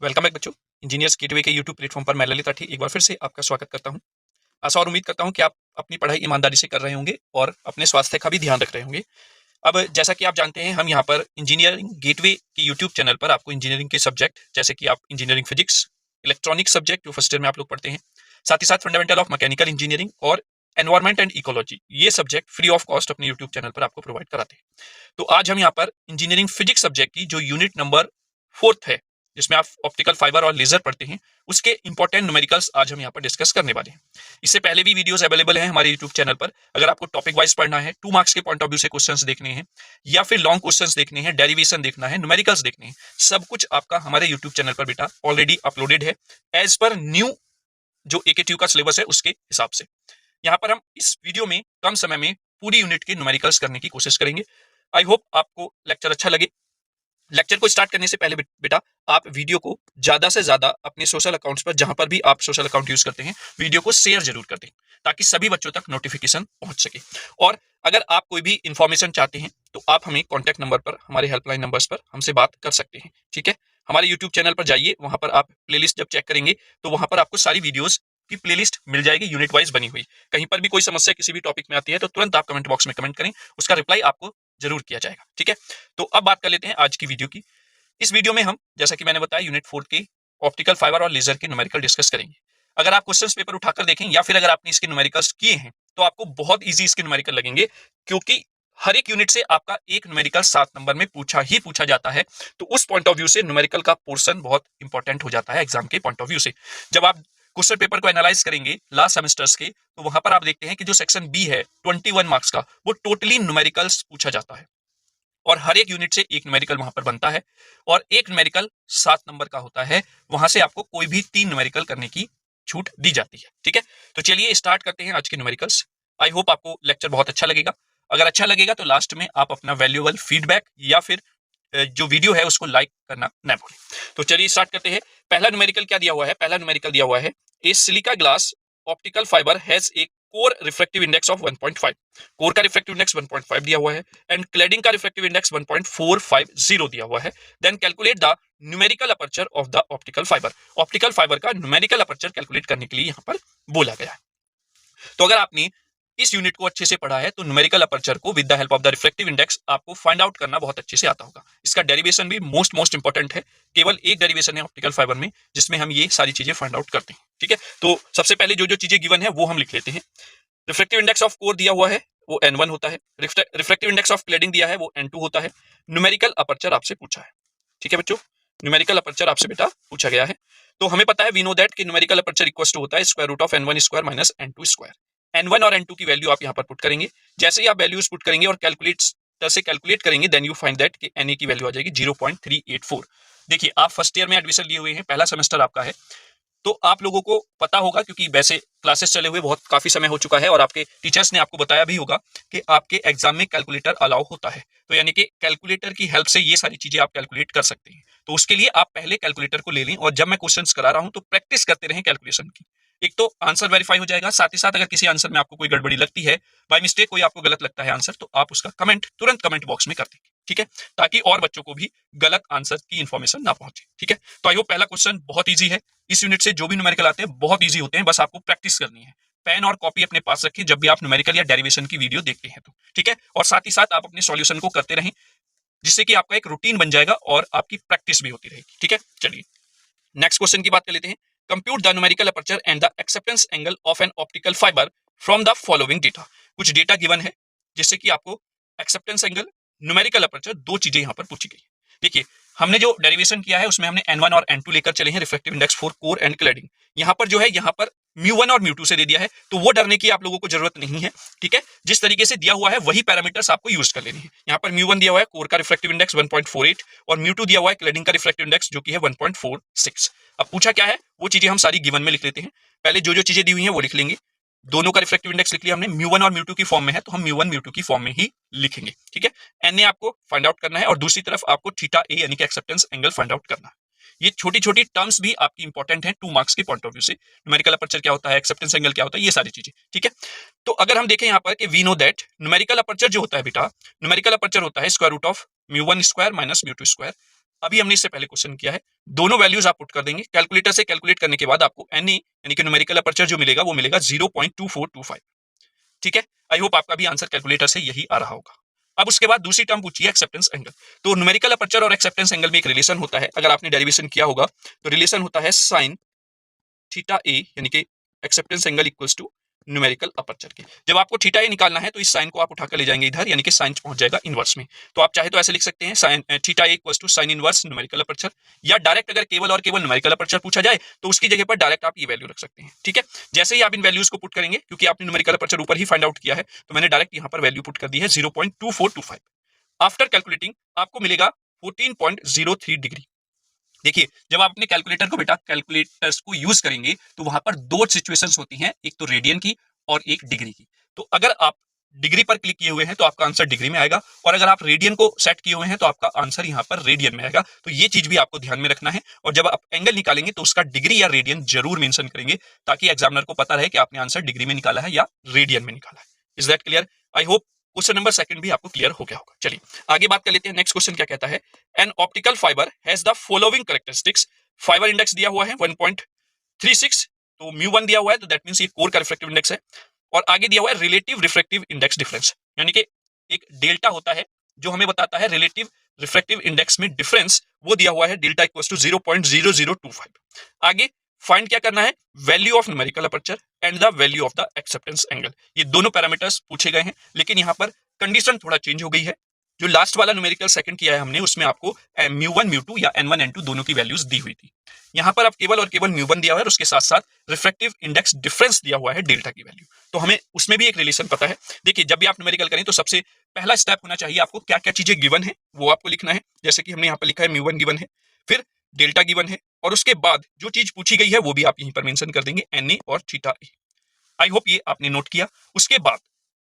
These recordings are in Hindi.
वेलकम बैक बच्चों। इंजीनियर्स गेटवे के यूट्यूब प्लेटफॉर्म पर मैं ललित राठी एक बार फिर से आपका स्वागत करता हूं। आशा और उम्मीद करता हूं कि आप अपनी पढ़ाई ईमानदारी से कर रहे होंगे और अपने स्वास्थ्य का भी ध्यान रख रहे होंगे। अब जैसा कि आप जानते हैं, हम यहाँ पर इंजीनियरिंग गेटवे के यूट्यूब चैनल पर आपको इंजीनियरिंग के सब्जेक्ट जैसे कि आप इंजीनियरिंग फिजिक्स, इलेक्ट्रॉनिक सब्जेक्ट जो फर्स्ट ईयर में आप लोग पढ़ते हैं, साथ ही साथ फंडामेंटल ऑफ मैकेनिकल इंजीनियरिंग और एनवायरमेंट एंड इकोलॉजी, ये सब्जेक्ट फ्री ऑफ कॉस्ट अपने यूट्यूब चैनल पर आपको प्रोवाइड कराते हैं। तो आज हम यहाँ पर इंजीनियरिंग फिजिक्स सब्जेक्ट की जो यूनिट नंबर 4 है, जिसमें आप ऑप्टिकल फाइबर और लेजर पढ़ते हैं, उसके इंपॉर्टेंट न्यूमेरिकल्स आज हम यहाँ पर डिस्कस करने वाले हैं। इससे पहले भी वीडियोस अवेलेबल हैं हमारे यूट्यूब चैनल पर। अगर आपको टॉपिक वाइज पढ़ना है, 2 मार्क्स के पॉइंट ऑफ व्यू से क्वेश्चंस देखने हैं या फिर लॉन्ग क्वेश्चंस देखने हैं, डेरिवेशन देखना है, न्यूमेरिकल्स देखने हैं, सब कुछ आपका हमारे यूट्यूब चैनल पर बेटा ऑलरेडी अपलोडेड है एज पर न्यू जो AKTU का सिलेबस है उसके हिसाब से। यहाँ पर हम इस वीडियो में कम समय में पूरी यूनिट के न्यूमेरिकल्स करने की कोशिश करेंगे। आई होप आपको लेक्चर अच्छा लगे। लेक्चर को स्टार्ट करने से पहले बेटा आप वीडियो को ज्यादा से ज्यादा अपने सोशल अकाउंट्स पर, जहां पर भी आप सोशल अकाउंट यूज करते हैं, वीडियो को शेयर जरूर कर दें ताकि सभी बच्चों तक नोटिफिकेशन पहुंच सके। और अगर आप कोई भी इंफॉर्मेशन चाहते हैं तो आप हमें कॉन्टैक्ट नंबर पर, हमारे हेल्पलाइन नंबर्स पर हमसे बात कर सकते हैं। ठीक है, हमारे यूट्यूब चैनल पर जाइए, वहां पर आप प्लेलिस्ट जब चेक करेंगे तो वहां पर आपको सारी वीडियोस की प्लेलिस्ट मिल जाएगी, यूनिट वाइज बनी हुई। कहीं पर भी कोई समस्या किसी भी टॉपिक में आती है तो तुरंत आप कमेंट बॉक्स में कमेंट करें, उसका रिप्लाई आपको जरूर किया जाएगा। ठीक है, तो अब बात कर लेते हैं आज की वीडियो की। इस वीडियो में हम, जैसा कि मैंने बताया, यूनिट 4 के ऑप्टिकल फाइबर और लेजर के न्यूमेरिकल डिस्कस करेंगे। अगर आप क्वेश्चंस पेपर उठाकर देखें या फिर अगर आपने इसके न्यूमेरिकल्स किए हैं तो आपको बहुत इजी इसके न्यूमेरिकल लगेंगे, क्योंकि हर एक यूनिट से आपका एक न्यूमेरिकल 7 नंबर में पूछा जाता है। तो उस पॉइंट ऑफ व्यू से न्यूमेरिकल का पोर्शन बहुत इंपॉर्टेंट हो जाता है एग्जाम के पॉइंट ऑफ व्यू से। जब आप क्वेश्चन पेपर को एनालाइज करेंगे लास्ट सेमेस्टर्स के, तो वहां पर आप देखते हैं कि जो सेक्शन बी है 21 मार्क्स का, वो टोटली न्यूमेरिकल्स पूछा जाता है और हर एक यूनिट से एक न्यूमेरिकल वहां पर बनता है और एक न्यूमेरिकल 7 नंबर का होता है। वहां से आपको कोई भी 3 न्यूमेरिकल करने की छूट दी जाती है। ठीक है, तो चलिए स्टार्ट करते हैं आज के न्यूमेरिकल्स। आई होप आपको लेक्चर बहुत अच्छा लगेगा। अगर अच्छा लगेगा तो लास्ट में आप अपना वैल्यूएबल फीडबैक या फिर जो वीडियो है उसको लाइक करना न भूलें। तो चलिए स्टार्ट करते हैं। पहला न्यूमेरिकल क्या दिया हुआ है? पहला न्यूमेरिकल दिया हुआ है, a silica glass optical fibre has a core refractive index of 1.5। Core का रिफ्रैक्टिव इंडेक्स 1.5 दिया हुआ है एंड क्लैडिंग का रिफ्रैक्टिव इंडेक्स 1.450 दिया हुआ है। Then calculate the numerical aperture of the optical fibre. Optical fibre का न्यूमेरिकल अपर्चर कैलकुलेट करने के लिए यहां पर बोला गया है। तो अगर आपने इस यूनिट को अच्छे से पढ़ा है तो न्यूमेरिकल अपर्चर को with the help of the reflective index आपको फाइंड आउट करना बहुत अच्छे से आता होगा। इसका डेरिवेशन भी मोस्ट इंपॉर्टेंट है। केवल एक डेरिवेशन है ऑप्टिकल फाइबर में जिसमें हम ये सारी चीजें फाइंड आउट करते हैं। ठीक है, तो सबसे पहले जो जो चीजें गिवन है वो हम लिख लेते हैं। रिफ्लेक्टिव इंडेक्स ऑफ कोर दिया हुआ है, वो N1 होता है। रिफ्लेक्टिव इंडेक्स ऑफ क्लैडिंग दिया है, वो N2 होता है। न्यूमेरिकल अपर्चर आपसे पूछा है। ठीक है बच्चों, न्यूमेरिकल अपर्चर आपसे बेटा पूछा गया है। तो हमें पता है, वी नो दैट कि न्यूमेरिकल अपर्चर इक्वल टू होता है square root of N1 square minus N2 square. N1 और N2 की वैल्यू आप यहाँ पर पुट करेंगे। जैसे ही आप वैल्यूज पुट करेंगे और कैलकुलेटर से कैलकुलेट करेंगे, देन यू फाइंड दैट कि Na की वैल्यू आ जाएगी 0.384। देखिए, आप फर्स्ट ईयर में एडमिशन लिए हुए हैं, पहला सेमेस्टर आपका है, तो आप लोगों को पता होगा, क्योंकि वैसे क्लासेस चले हुए बहुत काफी समय हो चुका है और आपके टीचर्स ने आपको बताया भी होगा कि आपके एग्जाम में कैलकुलेटर अलाउ होता है। तो यानी कि कैलकुलेटर की हेल्प से ये सारी चीजें आप कैलकुलेट कर सकते हैं। तो उसके लिए आप पहले कैलकुलेटर को ले लें और जब मैं क्वेश्चंस करा रहा हूं तो प्रैक्टिस करते रहें कैलकुलेशन की। एक तो आंसर वेरीफाई हो जाएगा, साथ ही साथ अगर किसी आंसर में आपको कोई गड़बड़ी लगती है, बाय मिस्टेक कोई आपको गलत लगता है आंसर, तो आप उसका कमेंट तुरंत कमेंट बॉक्स में कर देंगे। ठीक है, ताकि और बच्चों को भी गलत आंसर की इंफॉर्मेशन ना पहुंचे। ठीक है, तो आई होप पहला क्वेश्चन बहुत ईजी है। इस यूनिट से जो भी न्यूमेरिकल आते हैं बहुत ईजी होते हैं, बस आपको प्रैक्टिस करनी है। पेन और कॉपी अपने पास रखिए जब भी आप न्यूमेरिकल या डेरिवेशन की वीडियो देखते हैं तो। ठीक है, और साथ ही साथ आप अपने सॉल्यूशन को करते रहें, जिससे कि आपका एक रूटीन बन जाएगा और आपकी प्रैक्टिस भी होती रहेगी। ठीक है, चलिए नेक्स्ट क्वेश्चन की बात कर लेते हैं। Compute the numerical aperture and the acceptance angle of an optical fibre from the following data. कुछ डेटा गिवन है जिससे कि आपको एक्सेप्टेंस एंगल, न्यूमेरिकल अपर्चर, दो चीजें यहां पर पूछी गई। देखिए, हमने जो डेरिवेशन किया है उसमें हमने N1 और N2 लेकर चले हैं, reflective index for core and cladding. यहां पर जो है, यहां पर μ1 और μ2 से दे दिया है, तो वो डरने की आप लोगों को जरूरत नहीं है। ठीक है, जिस तरीके से दिया हुआ है वही पैरामीटर्स आपको यूज कर लेने हैं। यहाँ पर μ1 दिया हुआ है कोर का रिफ्लेक्टिव इंडेक्स 1.48 और μ2 दिया हुआ है क्लैडिंग का रिफ्लेक्टिव इंडेक्स जो कि है 1.46। अब पूछा क्या है वो चीजें हम सारी गिवन में लिख लेते हैं। पहले जो जो चीजें दी हुई हैं वो लिख लेंगे। दोनों का रिफ्लेक्टिव इंडेक्स लिख लिया हमने, μ1 और μ2 की फॉर्म में है तो हम μ1 μ2 की फॉर्म में ही लिखेंगे। ठीक है, Na आपको फाइंड आउट करना है और दूसरी तरफ आपको थीटा ए यानी कि एक्सेप्टेंस एंगल फाइंड आउट करना है। ये छोटी छोटी टर्म्स भी आपकी इंपॉर्टेंट है 2 मार्क्स के पॉइंट ऑफ व्यू से। न्यूमेरिकल अपर्चर क्या होता है, एक्सेप्टेंस एंगल क्या होता है, ये सारी चीजें। ठीक है, तो अगर हम देखें यहाँ पर कि we know that numerical aperture जो होता है बेटा, न्यूमेरिकल अपर्चर होता है square root of μ1 square minus μ2 square. अभी हमने इससे पहले क्वेश्चन किया है, दोनों वैल्यूज आप पुट कर देंगे, कैलकुलेटर से कैलकुलेट करने के बाद आपको NA यानी कि न्यूमेरिकल अपर्चर जो मिलेगा वो मिलेगा 0.2425। ठीक है, आई होप आपका भी आंसर कैलकुलेटर से यही आ रहा होगा। अब उसके बाद दूसरी टर्म पूछिए एक्सेप्टेंस एंगल। तो न्यूमेरिकल अपर्चर और एक्सेप्टेंस एंगल में एक रिलेशन होता है, अगर आपने डेरिवेशन किया होगा तो रिलेशन होता है साइन थीटा ए यानी कि acceptance angle equals to numerical aperture के। जब आपको थीटा ए निकालना है तो इस साइन को आप उठाकर ले जाएंगे इधर, यानी कि साइन पहुंच जाएगा इनवर्स में। तो आप चाहे तो ऐसे लिख सकते हैं sine theta A equals to sine inverse numerical aperture, या डायरेक्ट अगर केवल और केवल न्यूमेरिकल अपर्चर पूछा जाए तो उसकी जगह पर डायरेक्ट आप ये वैल्यू रख सकते हैं। ठीक है, जैसे ही आप इन वैल्यूज को पुट करेंगे, क्योंकि आपने न्यूमेरिकल अपर्चर ऊपर ही फाइंड आउट किया है तो मैंने डायरेक्ट यहाँ पर वैल्यू पुट कर दी है 0.2425। आफ्टर कैलकुलेटिंग आपको मिलेगा 14.03 डिग्री। देखिए, जब आप अपने कैलकुलेटर को बेटा कैलकुलेटर्स को यूज करेंगे तो वहां पर दो सिचुएशंस होती हैं, एक तो रेडियन की और एक डिग्री की। तो अगर आप डिग्री पर क्लिक किए हुए हैं तो आपका आंसर डिग्री में आएगा, और अगर आप रेडियन को सेट किए हुए हैं तो आपका आंसर यहाँ पर रेडियन में आएगा। तो ये चीज भी आपको ध्यान में रखना है, और जब आप एंगल निकालेंगे तो उसका डिग्री या रेडियन जरूर मेंशन करेंगे, ताकि एग्जामिनर को पता रहे कि आपने आंसर डिग्री में निकाला है या रेडियन में निकाला है। Is that clear? I hope question number second भी आपको क्लियर हो गया होगा। चलिए आगे बात कर लेते हैं। नेक्स्ट क्वेश्चन क्या कहता है, N optical fibre has the following characteristics. Fibre index दिया हुआ है 1.36, तो म्यू1 दिया हुआ है, तो दैट मींस ये कोर का रिफ्रैक्टिव इंडेक्स है। और आगे दिया हुआ है रिलेटिव रिफ्रैक्टिव इंडेक्स डिफरेंस, यानी कि एक डेल्टा होता है जो हमें बताता है रिलेटिव रिफ्रैक्टिव इंडेक्स में डिफरेंस, वो दिया हुआ है डेल्टा इक्वल्स टू 0.0025। आगे फाइंड क्या करना है, value of numerical aperture and the value of the acceptance angle. ये दोनों पैरामीटर्स पूछे गए हैं, लेकिन यहाँ पर कंडीशन थोड़ा चेंज हो गई है। जो लास्ट वाला न्यूमेरिकल सेकंड किया है हमने, उसमें आपको म्यू1 म्यू2 या n1 n2 दोनों की वैल्यूज दी हुई थी। यहाँ पर आप केवल और केवल म्यू1 दिया हुआ है और उसके साथ साथ रिफ्रैक्टिव इंडेक्स डिफरेंस दिया हुआ है डेल्टा की वैल्यू। तो हमें उसमें भी एक रिलेशन पता है। देखिए, जब भी आप न्यूमेरिकल करें तो सबसे पहला स्टेप होना चाहिए आपको क्या क्या चीजें गिवन है वो आपको लिखना है। जैसे कि हमने यहाँ पर लिखा है म्यू1 गिवन है, फिर डेल्टा गिवन है, और उसके बाद जो चीज पूछी गई है वो भी आप यहीं पर मेंशन कर देंगे, NA और थीटा ए। आई होप ये आपने नोट किया। उसके बाद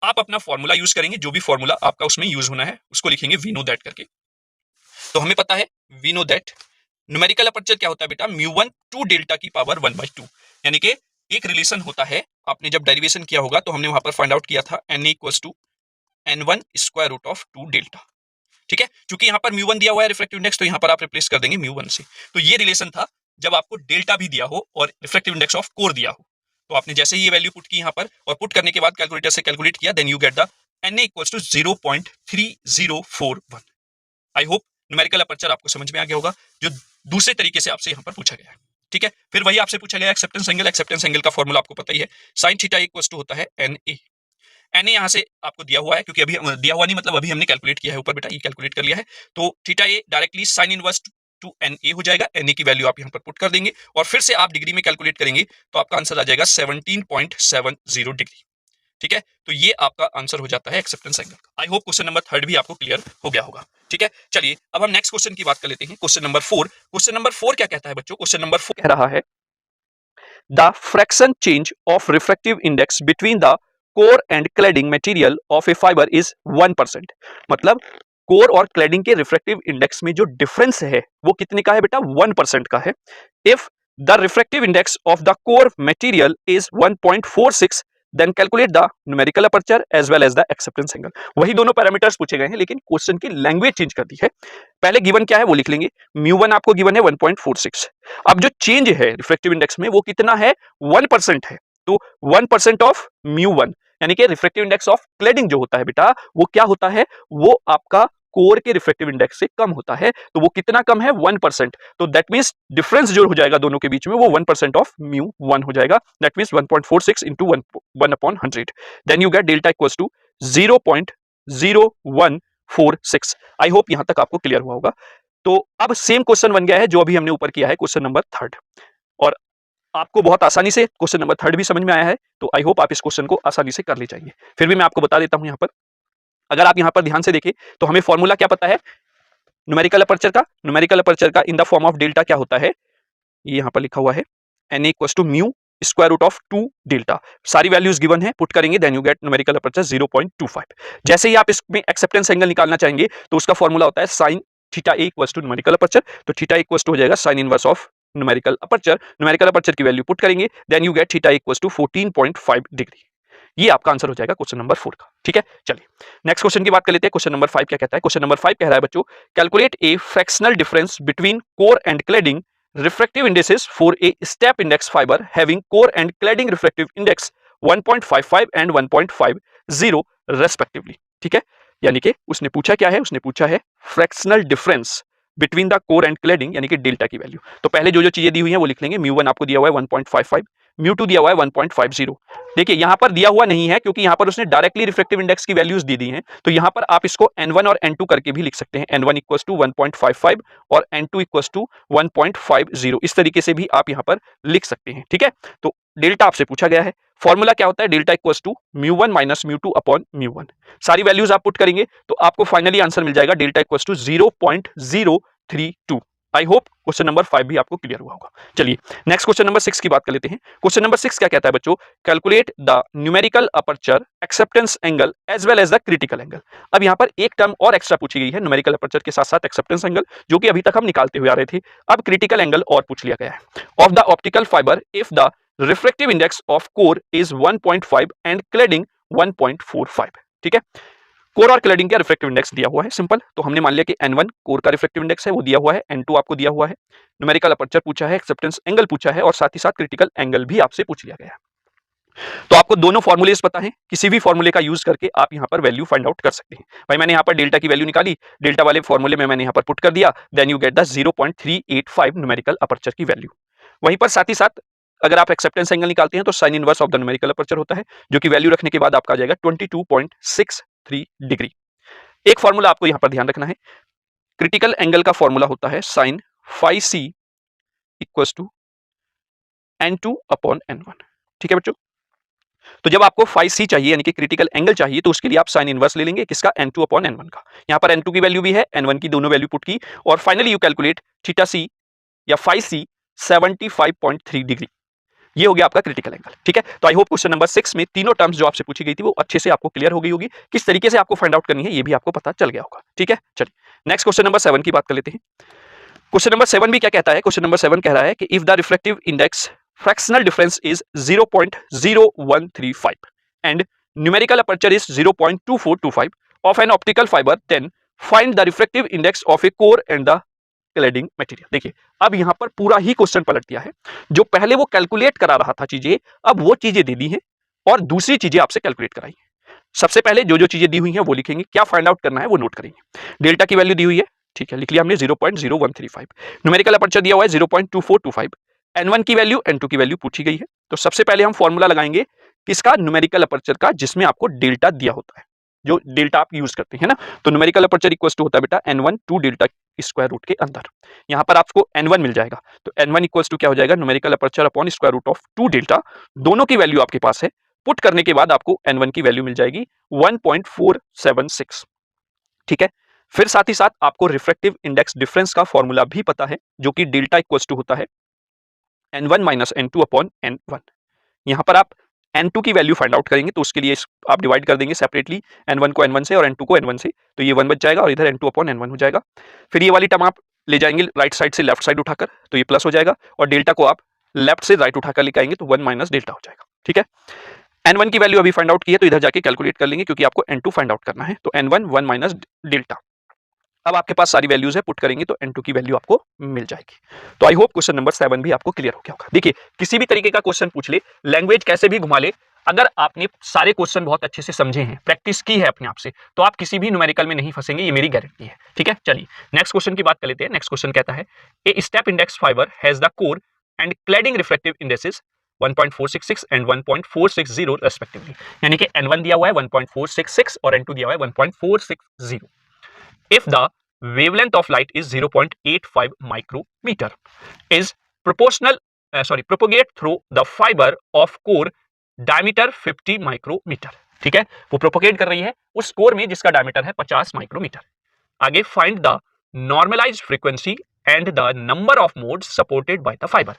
आप अपना फॉर्मूला यूज करेंगे, जो भी फॉर्मूला आपका उसमें यूज होना है उसको लिखेंगे वी नो दैट करके। तो हमें पता है we know that numerical aperture क्या होता है बेटा, म्यू1 टू डेल्टा की पावर 1/2, यानी कि एक रिलेशन होता है। आपने जब डेरिवेशन किया होगा तो हमने वहां पर फाइंड आउट किया था NA equals to N1 square root of 2 delta. ठीक है, क्योंकि यहाँ पर म्यू1 दिया हुआ है रिफ्रैक्टिव इंडेक्स, तो यहाँ पर आप रिप्लेस कर देंगे म्यू1 से। तो ये रिलेशन था जब आपको डेल्टा भी दिया हो और रिफ्रैक्टिव इंडेक्स ऑफ कोर दिया हो। तो आपने जैसे ही ये वैल्यू पुट की यहाँ पर और पुट करने के बाद कैलकुलेटर से कैलकुलेट किया, then you get the NA equals to 0.3041। I hope numerical aperture आपको समझ में आ गया होगा, जो दूसरे तरीके से आपसे यहाँ पर पूछा गया है। ठीक है, फिर वही आपसे पूछा गया एक्सेप्टेंस एंगल। एक्सेप्टेंस एंगल का फॉर्मूला आपको पता ही है, साइन थीटा इक्वल्स टू होता है NA। NA यहाँ से आपको दिया हुआ है, क्योंकि अभी दिया हुआ नहीं मतलब अभी हमने कैलकुलेट किया है ऊपर बेटा, ये कैलकुलेट कर लिया है। तो theta A directly sine inverse to NA हो जाएगा। NA की वैल्यू आप यहाँ पर पुट कर देंगे और फिर से आप डिग्री में कैलकुलेट करेंगे तो आपका आंसर आ जाएगा 17.70 डिग्री। ठीक है, तो ये आपका आंसर हो जाता है एक्सेप्टेंस एंगल का। आई होप क्वेश्चन नंबर थर्ड भी आपको क्लियर हो गया होगा। ठीक है, चलिए अब हम नेक्स्ट क्वेश्चन की बात कर लेते हैं, क्वेश्चन नंबर 4। क्वेश्चन नंबर 4 क्या कहता है बच्चों, क्वेश्चन नंबर 4 कह रहा है the fraction change of refractive index between the core and cladding material of A fibre is 1%। मतलब कोर और क्लैडिंग के रिफ्रैक्टिव इंडेक्स में जो डिफरेंस है वो कितने का है बेटा, 1% का है। If the refractive index of the core material is 1.46, then calculate the numerical aperture as well as the acceptance angle. वही दोनों पैरामीटर्स पूछे गए हैं, लेकिन क्वेश्चन की लैंग्वेज चेंज कर दी है। पहले गिवन क्या है वो लिख लेंगे, म्यू1 आपको गिवन है 1.46। अब जो चेंज है रिफ्रैक्टिव इंडेक्स में वो कितना है, 1% है। तो 1% ऑफ म्यू1, यानी कि रिफ्रैक्टिव इंडेक्स ऑफ क्लैडिंग जो होता है बेटा वो क्या होता है, वो आपका कोर के रिफ्रैक्टिव इंडेक्स से कम होता है। तो वो कितना कम है, 1%। तो दैट मींस डिफरेंस जो हो जाएगा दोनों के बीच में वो 1% ऑफ म्यू1 हो जाएगा। That means 1.46 into 1/100। Then you get delta equals to 0.0146। I hope यहां तक आपको क्लियर हुआ होगा। तो अब सेम क्वेश्चन बन गया है जो अभी हमने ऊपर किया है, क्वेश्चन नंबर 3, और आपको बहुत आसानी से क्वेश्चन नंबर 3 भी समझ में आया है। तो आई होप आप इस क्वेश्चन को आसानी से कर ले जाइए। फिर भी मैं आपको बता देता हूं, यहां पर अगर आप यहां पर ध्यान से देखें तो हमें फॉर्मूला क्या पता है न्यूमेरिकल अपर्चर का। न्यूमेरिकल अपर्चर का in the form of delta क्या होता है, ये यहां पर लिखा हुआ है NA equals to mu square root of 2 delta. सारी वैल्यूज गिवन है, पुट करेंगे, then you get numerical aperture 0.25। जैसे ही आप इसमें एक्सेप्टेंस एंगल निकालना चाहेंगे तो उसका फॉर्मूला होता है sine theta A equals to numerical aperture. तो थीटा इक्वल्स टू हो जाएगा sine inverse of numerical aperture. Numerical aperture की वैल्यू पुट करेंगे, then you get theta equals to 14.5 degree. ये आपका आंसर हो जाएगा क्वेश्चन नंबर 4 का। ठीक है, चलिए नेक्स्ट क्वेश्चन की बात कर लेते हैं। क्वेश्चन नंबर 5 क्या कहता है? क्वेश्चन नंबर 5 कह रहा है बच्चों, calculate A fractional difference between core and cladding refractive indices for a step index fiber having core and cladding refractive index 1.55 and 1.50 respectively। ठीक है, यानी कि उसने पूछा क्या है? उसने पूछा है fractional difference between the core and cladding, यानी कि डेल्टा की वैल्यू। तो पहले जो जो चीजें दी हुई हैं वो लिख लेंगे। म्यू 1 आपको दिया हुआ है 1.55, म्यू 2 दिया हुआ है 1.50। देखिए यहां पर दिया हुआ नहीं है क्योंकि यहां पर उसने डायरेक्टली रिफ्रैक्टिव इंडेक्स की वैल्यूज दी दी हैं, तो यहां पर आप इसको n1 और n2 करके भी लिख सकते हैं। n1 इक्वल्स टू 1.55 और n2 इक्वल्स टू 1.50, इस तरीके से भी आप यहां पर लिख सकते हैं। ठीक है, तो डेल्टा आपसे पूछा गया है, फॉर्मूला क्या होता है? Delta equals to mu 1 minus mu 2 upon mu 1। सारी वैल्यूज आप पुट करेंगे तो आपको फाइनली आंसर मिल जाएगा delta equals to 0.032। I hope question number 5 भी आपको क्लियर हुआ होगा। चलिए नेक्स्ट क्वेश्चन नंबर 6 की बात कर लेते हैं। क्वेश्चन नंबर 6 क्या कहता है बच्चों? Calculate the numerical aperture acceptance angle as well as the critical angle. अब यहां पर एक टर्म और एक्स्ट्रा पूछी गई है, न्यूमेरिकल अपर्चर के साथ साथ एक्सेप्टेंस एंगल, जो कि अभी तक हम निकालते हुए आ रहे थे। अब क्रिटिकल एंगल और पूछ लिया गया है। Of the optical fibre if the refractive index of core is 1.5 and cladding 1.45। ठीक है, कोर और क्लैडिंग का रिफ्रैक्टिव इंडेक्स दिया हुआ है, सिंपल। तो हमने मान लिया कि n1 कोर का रिफ्रैक्टिव इंडेक्स है, वो दिया हुआ है, n2 आपको दिया हुआ है, न्यूमेरिकल अपर्चर पूछा है, एक्सेप्टेंस एंगल पूछा है और साथ ही साथ क्रिटिकल एंगल भी आपसे पूछ लिया गया है। तो आपको दोनों फॉर्मूलेस पता है, किसी भी फॉर्मूले का यूज करके आप यहां पर वैल्यू फाइंड आउट कर सकते हैं। भाई मैंने यहां पर डेल्टा की वैल्यू निकाली, डेल्टा वाले फॉर्मूले में मैंने यहां पर पुट कर दिया, then you get the 0.385 numerical aperture की वैल्यू। वहीं पर साथ ही साथ अगर आप एक्सेप्टेंस एंगल निकालते हैं तो sign inverse of the numerical aperture होता है, जो कि वैल्यू रखने के बाद आपका आ जाएगा 22.63 डिग्री। एक फॉर्मूला आपको यहां पर ध्यान रखना है, क्रिटिकल एंगल का फॉर्मूला होता है sine phi C equals to n2 upon n1। ठीक है बच्चों, तो जब आपको फाई सी चाहिए यानी कि क्रिटिकल एंगल चाहिए तो उसके लिए आप साइन इनवर्स ले लेंगे, किसका? n2 अपॉन n1 का। यहां पर n2 की वैल्यू भी है, n1 की दोनों वैल्यू पुट की और फाइनली यू कैलकुलेट थीटा सी या फाई सी 75.3 डिग्री। ये हो गया आपका क्रिटिकल एंगल। ठीक है, तो आई होप क्वेश्चन नंबर 6 में तीनों टर्म्स जो आपसे पूछी गई थी वो अच्छे से आपको क्लियर हो गई होगी, किस तरीके से आपको फाइंड आउट करनी है ये भी आपको पता चल गया होगा। ठीक है, चलिए नेक्स्ट क्वेश्चन नंबर 7 की बात कर लेते हैं। क्वेश्चन नंबर 7 भी क्या कहता है? क्वेश्चन नंबर 7 कह रहा है कि if the refractive index fractional difference is 0.0135 and numerical aperture is 0.2425 of an optical fibre, then find the refractive index of a core and the cladding material. देखिए अब यहां पर पूरा ही क्वेश्चन पलट दिया है, जो पहले वो कैलकुलेट करा रहा था चीजें, अब वो चीजें दे दी हैं और दूसरी चीजें आपसे कैलकुलेट कराई हैं। सबसे पहले जो जो चीजें दी हुई हैं वो लिखेंगे, क्या फाइंड आउट करना है वो नोट करेंगे। डेल्टा की वैल्यू दी हुई है, ठीक है, लिख लिया हमने 0.0135, न्यूमेरिकल अपर्चर दिया हुआ है 0.2425, n1 की वैल्यू n2 की वैल्यू पूछी गई है। तो सबसे पहले हम फॉर्मूला लगाएंगे किसका? न्यूमेरिकल अपर्चर का, जिसमें आपको डेल्टा दिया होता है, जो डेल्टा आप यूज करते हैं ना। तो न्यूमेरिकल अपर्चर इक्वल्स टू होता है बेटा n1 2 डेल्टा स्क्वायर रूट के अंदर। यहां पर आपको n1 मिल जाएगा, तो n1 इक्वल्स टू क्या हो जाएगा? Numerical aperture upon square root of 2 delta. दोनों की वैल्यू आपके पास है, पुट करने के बाद आपको n1 की वैल्यू मिल जाएगी 1.476। ठीक है, फिर साथ ही साथ आपको रिफ्रैक्टिव इंडेक्स डिफरेंस का फॉर्मूला भी पता है, जो कि डेल्टा इक्वल्स टू होता है n1 minus n2 upon n1। यहां पर आप n2 की वैल्यू फाइंड आउट करेंगे तो उसके लिए आप डिवाइड कर देंगे सेपरेटली, n1 को n1 से और n2 को n1 से, तो ये 1 बच जाएगा और इधर n2 अपॉन n1 हो जाएगा। फिर ये वाली टर्म आप ले जाएंगे राइट साइड से लेफ्ट साइड उठाकर, तो ये प्लस हो जाएगा और डेल्टा को आप लेफ्ट से राइट उठाकर लेकर आएंगे तो 1 माइनस डेल्टा हो जाएगा। ठीक है, n1 की वैल्यू अभी फाइंड आउट की है तो इधर जाके कैलकुलेट कर लेंगे क्योंकि आपको n2 फाइंड आउट करना है, तो n1 1 माइनस डेल्टा। अब आपके पास सारी वैल्यूज है, पुट करेंगे तो n2 की वैल्यू आपको मिल जाएगी। तो आई होप क्वेश्चन नंबर 7 भी आपको क्लियर हो गया होगा। देखिए किसी भी तरीके का क्वेश्चन पूछ ले, लैंग्वेज कैसे भी घुमा ले, अगर आपने सारे क्वेश्चन बहुत अच्छे से समझे हैं, प्रैक्टिस की है अपने आप से, तो आप किसी भी न्यूमेरिकल में नहीं फंसेंगे, ये मेरी गारंटी है। ठीक है, चलिए नेक्स्ट क्वेश्चन की बात कर लेते हैं। नेक्स्ट क्वेश्चन कहता है a step index fibre has the core and cladding refractive indexes 1.466 and 1.460 respectively, यानी कि n1 दिया हुआ है 1.466 और n2 दिया हुआ है 1.460। If the wavelength of light is 0.85 micrometer is propagate through the fiber of core diameter 50 micrometer। ठीक है, वो प्रोपोगेट कर रही है उस कोर में जिसका डायमीटर है 50 माइक्रोमीटर। आगे find the normalised frequency and the number of modes supported by the fibre.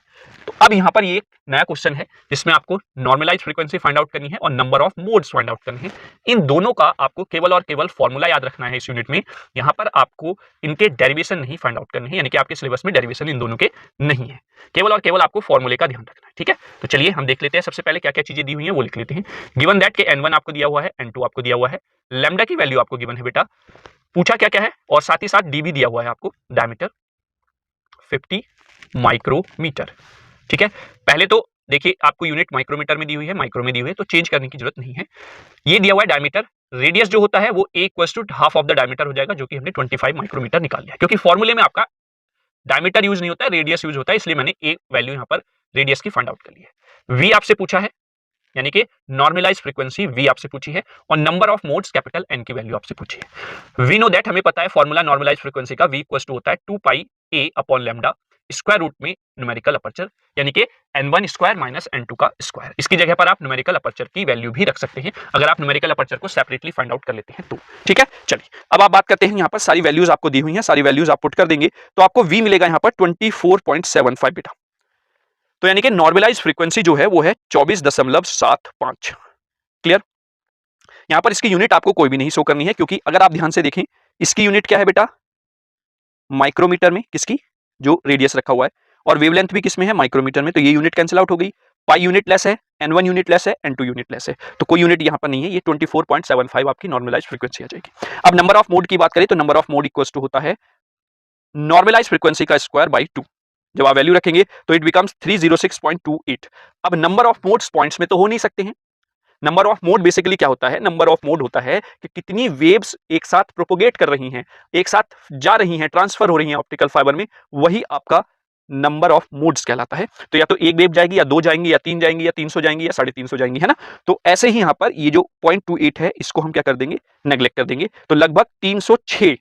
तो अब यहां पर ये एक नया क्वेश्चन है जिसमें आपको नॉर्मलाइज फ्रीक्वेंसी फाइंड आउट करनी है और number of modes find out करनी है। इन दोनों का आपको केवल और केवल फॉर्मूला याद रखना है इस यूनिट में। यहां पर आपको इनके डेरिवेशन नहीं फाइंड आउट करनी है, यानी कि आपके सिलेबस में डेरिवेशन इन दोनों के नहीं है, केवल और केवल आपको फॉर्मूले का ध्यान रखना है। ठीक है, तो चलिए हम देख लेते हैं। सबसे पहले क्या क्या चीजें दी हुई है वो लिख लेते हैं। गिवन दैट के n1 आपको दिया हुआ है, n2 आपको दिया हुआ है, लैम्डा की वैल्यू आपको गिवन है बेटा, पूछा क्या क्या है, और साथ ही साथ डी भी दिया हुआ है आपको, डायमीटर 50 माइक्रोमीटर। ठीक है, पहले तो देखिए आपको यूनिट माइक्रोमीटर में दी हुई है, माइक्रो में दी हुई है, तो चेंज करने की जरूरत नहीं है। ये दिया हुआ है डायमीटर, रेडियस जो होता है वो a equals to half of the diameter हो जाएगा, जो कि हमने 25 माइक्रोमीटर निकाल लिया, क्योंकि फॉर्मूले में आपका डायमीटर यूज नहीं होता है, रेडियस यूज होता है, इसलिए मैंने एक वैल्यू यहाँ पर रेडियस की फाइंड आउट कर ली है। v आपसे पूछा है, यानी कि नॉर्मलाइज फ्रीक्वेंसी v आपसे पूछी है, और number of modes capital N की वैल्यू आपसे पूछी है। वी नो दैट, हमें पता है फॉर्मूला नॉर्मलाइज फ्रीक्वेंसी का v इक्वल्स टू होता है 2 pi a upon lambda square root में न्यूमेरिकल अपर्चर, यानी कि n1 स्क्वायर माइनस n2 का स्क्वायर। इसकी जगह पर आप न्यूमेरिकल अपर्चर की वैल्यू भी रख सकते हैं अगर आप न्यूमेरिकल अपर्चर को सेपरेटली फाइंड आउट कर लेते हैं तो। ठीक है, चलिए अब आप बात करते हैं, यहाँ पर सारी वैल्यूज आपको दी हुई हैं, सारी वैल्यूज आप पुट कर देंगे तो आपको v मिलेगा यहाँ पर 24.75 बेटा। तो यानी कि नॉर्मलाइज फ्रीक्वेंसी जो है वो है 24.75। क्लियर? यहां पर इसकी यूनिट आपको कोई भी नहीं शो करनी है, क्योंकि अगर आप ध्यान से देखें इसकी यूनिट क्या है बेटा, माइक्रोमीटर में, किसकी, जो रेडियस रखा हुआ है, और वेवलेंथ भी किसमें है, माइक्रोमीटर में, तो ये यूनिट कैंसिल आउट हो गई। पाई यूनिट लेस है, n1 यूनिट लेस है, n2 यूनिट लेस है, तो कोई यूनिट यहां पर नहीं है, ये 24.75 आपकी नॉर्मलाइज फ्रीक्वेंसी आ जाएगी। अब नंबर ऑफ मोड की बात करें तो number of mode equals to होता है नॉर्मलाइज फ्रीक्वेंसी का स्क्वायर बाई 2। जब आप वैल्यू रखेंगे तो इट बिकम्स 306.28। अब नंबर ऑफ मोड्स पॉइंट्स में तो हो नहीं सकते हैं। नंबर ऑफ मोड बेसिकली क्या होता है, नंबर ऑफ मोड होता है कि कितनी वेव्स एक साथ प्रोपोगेट कर रही हैं, एक साथ जा रही हैं, ट्रांसफर हो रही हैं ऑप्टिकल फाइबर में, वही आपका नंबर ऑफ मोड्स कहलाता है। तो या तो एक वेव जाएगी, या दो जाएंगी, या तीन जाएंगी, या 300 जाएंगी, या 350 जाएंगी, है ना। तो ऐसे ही यहां पर ये जो 0.28 है इसको हम क्या कर देंगे, नेग्लेक्ट कर देंगे, तो लगभग 306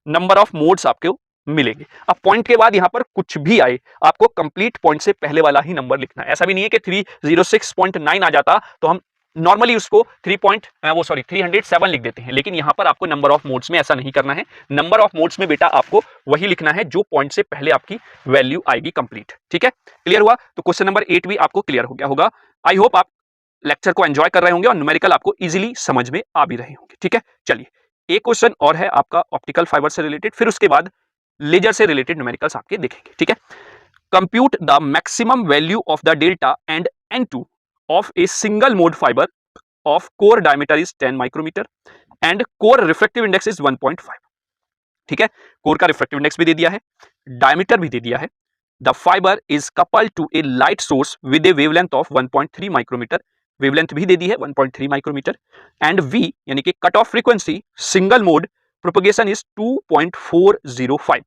नंबर ऑफ मोड्स आपको मिलेंगे। अब पॉइंट के बाद यहां पर कुछ भी आए, आपको कंप्लीट पॉइंट से पहले वाला ही नंबर लिखना है। ऐसा भी नहीं है कि 306.9 आ जाता तो हम नॉर्मली उसको 307 लिख देते हैं, लेकिन यहां पर आपको नंबर ऑफ मोड्स में ऐसा नहीं करना है। नंबर ऑफ मोड्स में बेटा आपको वही लिखना है जो पॉइंट से पहले आपकी वैल्यू आएगी कंप्लीट। ठीक है, क्लियर हुआ? तो क्वेश्चन नंबर 8 भी आपको क्लियर हो गया होगा। आई होप आप लेक्चर को एंजॉय कर रहे होंगे और न्यूमेरिकल आपको इजीली समझ में आ भी रहे होंगे। ठीक है, चलिए एक क्वेश्चन और है आपका ऑप्टिकल फाइबर से रिलेटेड, फिर उसके बाद लेजर से रिलेटेड न्यूमेरिकल्स आपके देखेंगे। ठीक है, compute the maximum value of the delta and n2 of a single mode fiber of core diameter is 10 micrometer and core refractive index is 1.5। ठीक है, कोर का रिफ्रैक्टिव इंडेक्स भी दे दिया है, डायमीटर भी दे दिया है। The fibre is coupled to a light source with a wavelength of 1.3 micrometre, wavelength भी दे दी है 1.3 माइक्रोमीटर, एंड v यानी कि cut off frequency single mode propagation is 2.405।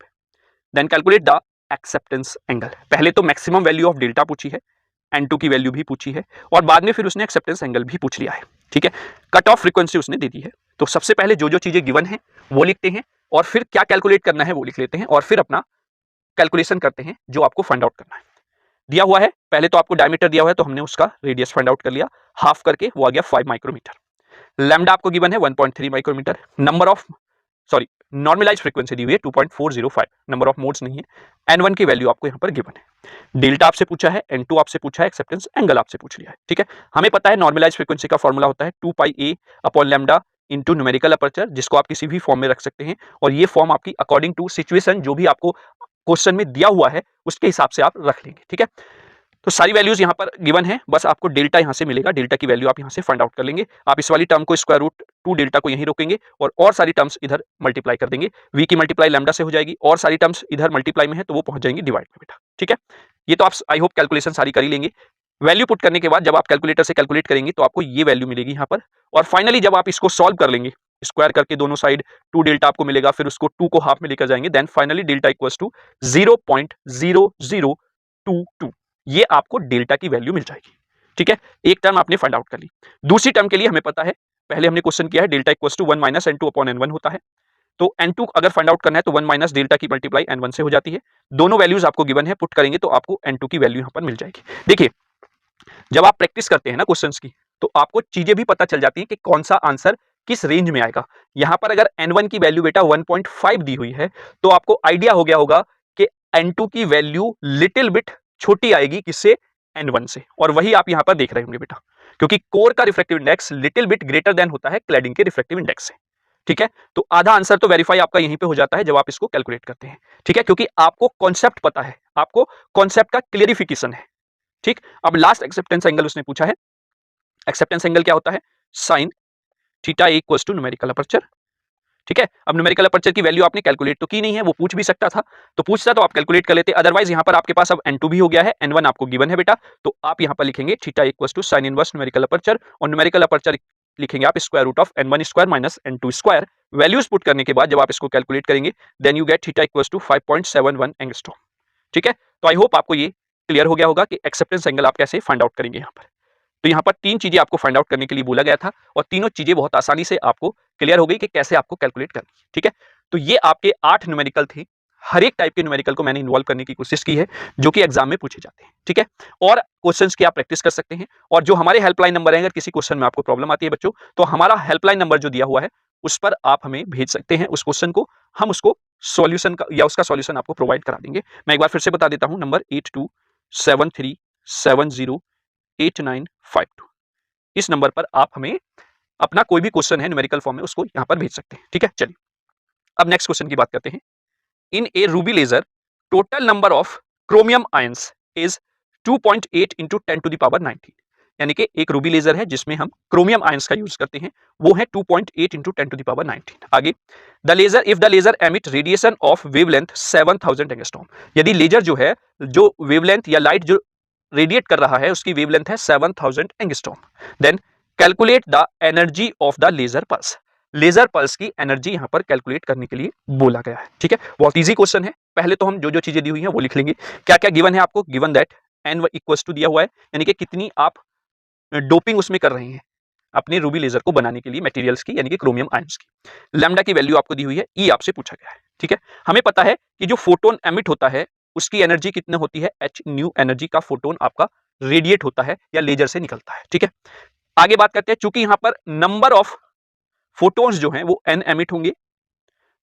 Then calculate the acceptance angle. पहले तो मैक्सिमम वैल्यू ऑफ डेल्टा पूछी है, n2 की वैल्यू भी पूछी है, और बाद में फिर उसने एक्सेप्टेंस एंगल भी पूछ लिया है। ठीक है, कट ऑफ फ्रीक्वेंसी उसने दे दी है। तो सबसे पहले जो जो चीजें गिवन है वो लिखते हैं, और फिर क्या कैलकुलेट करना है वो लिख लेते हैं, और फिर अपना कैलकुलेशन करते हैं जो आपको फाइंड आउट करना है। दिया हुआ है, पहले तो आपको डायमीटर दिया हुआ है तो हमने उसका रेडियस फाइंड आउट कर लिया, हाफ करके वो आ गया 5 माइक्रोमीटर। लैम्डा आपको गिवन है 1.3 micrometre. Number of normalize frequency दी हुई है 2.405, नंबर ऑफ मोड्स नहीं है। n1 की वैल्यू आपको यहां पर गिवन है, डेल्टा आपसे पूछा है, n2 आपसे पूछा है, एक्सेप्टेंस एंगल आपसे पूछ लिया है। ठीक है, हमें पता है नॉर्मलाइज फ्रीक्वेंसी का फॉर्मूला होता है 2 pi a upon lambda into numerical aperture, जिसको आप किसी भी फॉर्म में रख सकते हैं, और ये फॉर्म आपकी अकॉर्डिंग टू सिचुएशन जो भी आपको क्वेश्चन में दिया हुआ है उसके हिसाब से आप रख लेंगे। ठीक है, तो सारी वैल्यूज यहां पर गिवन है, बस आपको डेल्टा यहां से मिलेगा, डेल्टा की वैल्यू आप यहां से फाइंड आउट कर लेंगे। आप इस वाली टर्म को स्क्वायर रूट 2 डेल्टा को यहीं रोकेंगे और सारी टर्म्स इधर मल्टीप्लाई कर देंगे, v की मल्टीप्लाई लैम्डा से हो जाएगी, और सारी टर्म्स इधर मल्टीप्लाई में है तो वो पहुंच जाएंगी डिवाइड में बेटा। ठीक है, ये तो आप आई होप कैलकुलेशन सारी कर ही लेंगे। वैल्यू पुट करने के बाद जब आप कैलकुलेटर से कैलकुलेट करेंगे तो आपको ये वैल्यू मिलेगी यहाँ पर, और फाइनली जब आप इसको सॉल्व कर लेंगे स्क्वायर करके दोनों साइड 2 डेल्टा आपको मिलेगा, फिर उसको 2 को हाफ में लेकर जाएंगे, then finally delta equals to 0.0022, ये आपको डेल्टा की वैल्यू मिल जाएगी। ठीक है, एक टर्म आपने फाइंड आउट कर ली। दूसरी टर्म के लिए हमें पता है, पहले हमने क्वेश्चन किया है delta equals to 1 minus n2 upon n1 होता है, तो n2 अगर फाइंड आउट करना है तो 1 माइनस डेल्टा की मल्टीप्लाई n1 से हो जाती है। दोनों वैल्यूज आपको गिवन है, पुट करेंगे तो आपको n2 की वैल्यू यहां पर मिल जाएगी। देखिए, जब आप प्रैक्टिस करते हैं ना क्वेश्चंस की, तो आपको चीजें भी पता चल जाती हैं कि कौन सा आंसर किस रेंज में आएगा। यहां पर अगर n1 की वैल्यू बेटा 1.5 दी हुई है तो आपको आइडिया हो गया होगा कि N2 की वैल्यू लिटिल बिट छोटी आएगी किससे, N1 से, और वही आप यहां पर देख रहे होंगे बेटा, क्योंकि कोर का refractive index little bit greater than होता है क्लैडिंग के रिफ्रैक्टिव इंडेक्स से। ठीक है, तो आधा आंसर तो वेरीफाई आपका यहीं पे हो जाता है जब आप इसको कैलकुलेट करते हैं। ठीक है, क्योंकि आपको कॉन्सेप्ट पता है, आपको कॉन्सेप्ट का क्लियरिफिकेशन है। ठीक, अब लास्ट एक्सेप्टेंस एंगल उसने पूछा है। एक्सेप्टेंस एंगल क्या होता है, sine theta equals to numerical aperture. ठीक है, अब न्यूमेरिकल अपर्चर की वैल्यू आपने कैलकुलेट तो की नहीं है, वो पूछ भी सकता था, तो पूछता तो आप कैलकुलेट कर लेते, अदरवाइज यहां पर आपके पास अब N2 भी हो गया है, N1 आपको गिवन है बेटा, तो आप यहां पर लिखेंगे theta equals to sine inverse numerical aperture, और न्यूमेरिकल अपर्चर लिखेंगे आप square root of N1 square minus N2 square. Values put करने के बाद जब आप इसको कैलकुलेट करेंगे then you get theta equals to 5.71 angstrom. ठीक है, तो आई होप आपको ये क्लियर हो गया होगा कि एक्सेप्टेंस एंगल आप कैसे फाइंड आउट करेंगे। यहाँ पर तो यहाँ पर तीन चीजें आपको फाइंड आउट करने के लिए बोला गया था, और तीनों चीजें बहुत आसानी से आपको क्लियर हो गई कि कैसे आपको कैलकुलेट करनी है। ठीक है, तो ये आपके 8 न्यूमेरिकल थे। हर एक टाइप के न्यूमेरिकल को मैंने इन्वॉल्व करने की कोशिश की है जो कि एग्जाम में पूछे जाते हैं। ठीक है, और क्वेश्चंस की आप प्रैक्टिस कर सकते हैं, और जो हमारे हेल्पलाइन नंबर है, अगर किसी क्वेश्चन में आपको प्रॉब्लम आती है बच्चों, तो हमारा हेल्पलाइन नंबर जो दिया हुआ है उस पर आप हमें भेज सकते हैं उस क्वेश्चन को, हम उसको सॉल्यूशन का या उसका सॉल्यूशन आपको प्रोवाइड करा देंगे। मैं एक बार फिर से बता देता हूं, नंबर 8273708952। इस नंबर पर आप हमें अपना कोई भी क्वेश्चन है न्यूमेरिकल फॉर्म में उसको यहां पर भेज सकते हैं। ठीक है, चलिए अब नेक्स्ट क्वेश्चन की बात करते हैं। In a ruby laser total number of chromium ions is 2.8 into 10 to the power 19, यानी कि एक रूबी लेजर है जिसमें हम क्रोमियम आयंस का यूज करते हैं, वो है 2.8 इंटू 10 टू द पावर 19। आगे, the laser if the laser emit radiation of wavelength 7000 angstrom, यदि लेजर जो है, जो वेवलेंथ या लाइट जो रेडिएट कर रहा है उसकी वेवलेंथ है 7000 angstrom, then calculate the energy of the laser pulse. Laser pulse की एनर्जी यहां पर कैलकुलेट करने के लिए बोला गया है। ठीक है, बहुत इजी क्वेश्चन है। पहले तो हम जो जो चीजें दी हुई हैं वो लिख लेंगे। क्या क्या गिवन है आपको, given that N equals to दिया हुआ है, यानी कि कितनी आप डोपिंग उसमें कर रहे हैं अपने रूबी लेजर को बनाने के लिए मटेरियल्स की, यानी कि क्रोमियम आयंस की। लैम्डा की वैल्यू आपको दी हुई है, ई आपसे पूछा गया है। ठीक है, हमें पता है कि जो फोटोन एमिट होता है उसकी एनर्जी कितनी होती है, एच न्यू एनर्जी का फोटोन आपका रेडिएट होता है या लेजर से निकलता है। ठीक है, आगे बात करते हैं, चूंकि यहां पर नंबर ऑफ फोटोन्स जो हैं वो एन एमिट होंगे,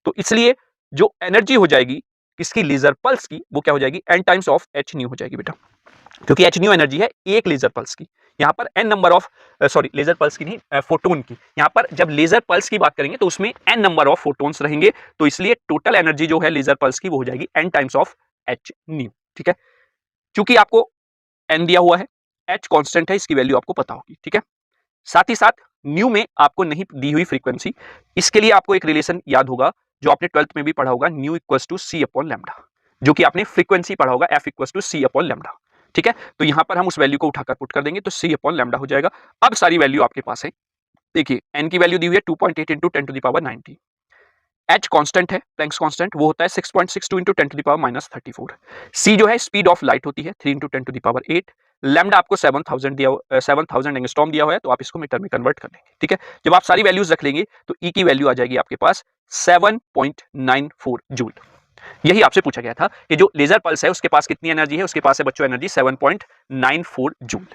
तो इसलिए जो एनर्जी हो जाएगी किसकी, लेजर पल्स की, वो क्या हो जाएगी, N times of H nu हो जाएगी बेटा, क्योंकि एच न्यू एनर्जी है एक लेजर पल्स की। यहां पर N number of laser pulse की नहीं, फोटोन की। यहां पर जब लेजर पल्स की बात करेंगे तो उसमें एन नंबर ऑफ फोटोन्स रहेंगे, तो इसलिए टोटल एनर्जी जो है लेजर पल्स की वो हो जाएगी N times of H nu. ठीक है, क्योंकि आपको एन दिया हुआ है, एच कांस्टेंट है, इसकी वैल्यू आपको पता होगी। ठीक है, साथ ही साथ न्यू में आपको नहीं दी हुई फ्रीक्वेंसी, इसके लिए आपको एक रिलेशन याद होगा जो आपने 12th में भी पढ़ा होगा, nu equals to C upon lambda, जो कि आपने फ्रीक्वेंसी पढ़ा होगा, F equals to C upon lambda. ठीक है, तो यहां पर हम उस वैल्यू को उठाकर पुट कर देंगे तो सी अपॉन लैम्डा हो जाएगा। अब सारी वैल्यू आपके पास है, देखिए एन की वैल्यू दी हुई है 2.8 into 10 to the power 90, H constant है, प्लैंक्स कांस्टेंट, वो होता है 6.62 into 10 to the power minus 34। C जो है स्पीड ऑफ लाइट होती है 3 into 10 to the power 8। Lambda आपको 7000 एंगस्ट्रॉम दिया हुआ है, तो आप इसको मीटर में कन्वर्ट कर लेंगे। ठीक है, जब आप सारी वैल्यूज रख लेंगे तो ई की वैल्यू आ जाएगी आपके पास 7.94 जूल। यही आपसे पूछा गया था कि जो लेजर पल्स है उसके पास कितनी एनर्जी है, उसके पास है बच्चों एनर्जी 7.94 जूल।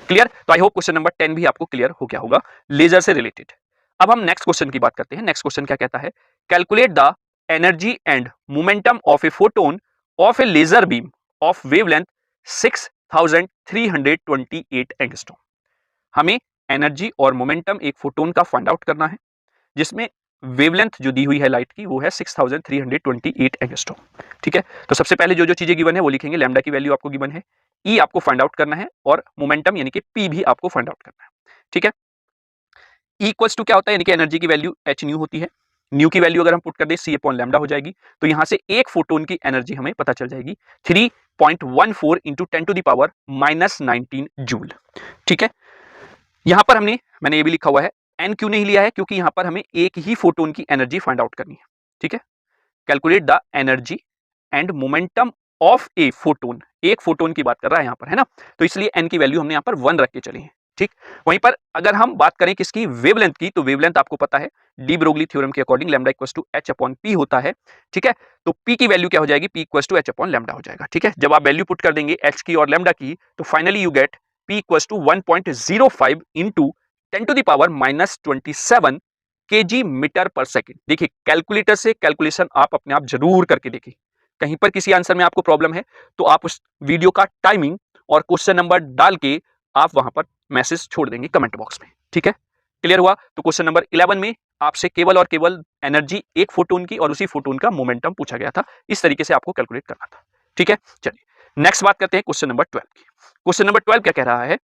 क्लियर, तो आई होप क्वेश्चन नंबर 10 भी आपको क्लियर हो गया होगा लेजर से रिलेटेड। अब हम नेक्स्ट क्वेश्चन की बात करते हैं। नेक्स्ट क्वेश्चन क्या कहता है, calculate the energy and momentum of a photon of a laser beam of wavelength 6328 angstrom. हमें एनर्जी और मोमेंटम एक फोटोन का फाइंड आउट करना है जिसमें वेवलेंथ जो दी हुई है लाइट की वो है 6328 एंगस्ट्रॉम। ठीक है, तो सबसे पहले जो जो चीजें गिवन है वो लिखेंगे। लैम्डा की वैल्यू आपको गिवन है, ई आपको फाइंड आउट करना है, और मोमेंटम यानी कि पी भी आपको फाइंड आउट करना है। ठीक है, इक्वल्स टू क्या होता है, यानी कि एनर्जी की वैल्यू एच न्यू होती है, न्यू की वैल्यू अगर हम पुट कर दें सी अपॉन लैम्डा हो जाएगी, तो यहां से एक फोटोन की एनर्जी हमें पता चल जाएगी 3.14 into 10 to the power minus 19 joule. ठीक है, यहां पर मैंने ये भी लिखा हुआ है, एन क्यों नहीं लिया है, क्योंकि यहां पर हमें एक ही फोटोन की एनर्जी फाइंड आउट करनी है। ठीक है, calculate the energy and momentum of a photon, एक फोटोन की बात कर रहा है यहां पर, है ना, तो इसलिए एन की वैल्यू हमने यहां पर 1 रख के चली है। ठीक, वहीं पर अगर हम बात करें किसकी, वेवलेंथ की, तो वेवलेंथ आपको पता है डी ब्रोगली थ्योरम के according lambda equals to H upon P होता है। ठीक है, तो पी की वैल्यू क्या हो जाएगी, P equals to H upon lambda हो जाएगा। ठीक है, जब आप वैल्यू पुट कर देंगे एच की और लैम्डा की, तो finally you get P equals to 1.05 into 10 to the power minus 27 kg metre per second. देखिए कैलकुलेटर से कैलकुलेशन आप अपने आप जरूर करके देखिए, कहीं पर किसी आंसर में आपको प्रॉब्लम है तो आप उस वीडियो का टाइमिंग और क्वेश्चन नंबर डाल के आप वहां पर मैसेज छोड़ देंगे कमेंट बॉक्स में, ठीक है। क्लियर हुआ? तो क्वेश्चन नंबर 11 में आपसे केवल और केवल एनर्जी एक फोटोन की और उसी फोटोन का मोमेंटम पूछा गया था। इस तरीके से आपको कैलकुलेट करना था, ठीक है। चलिए नेक्स्ट बात करते हैं क्वेश्चन नंबर 12 की। क्वेश्चन नंबर 12 क्या कह रहा है?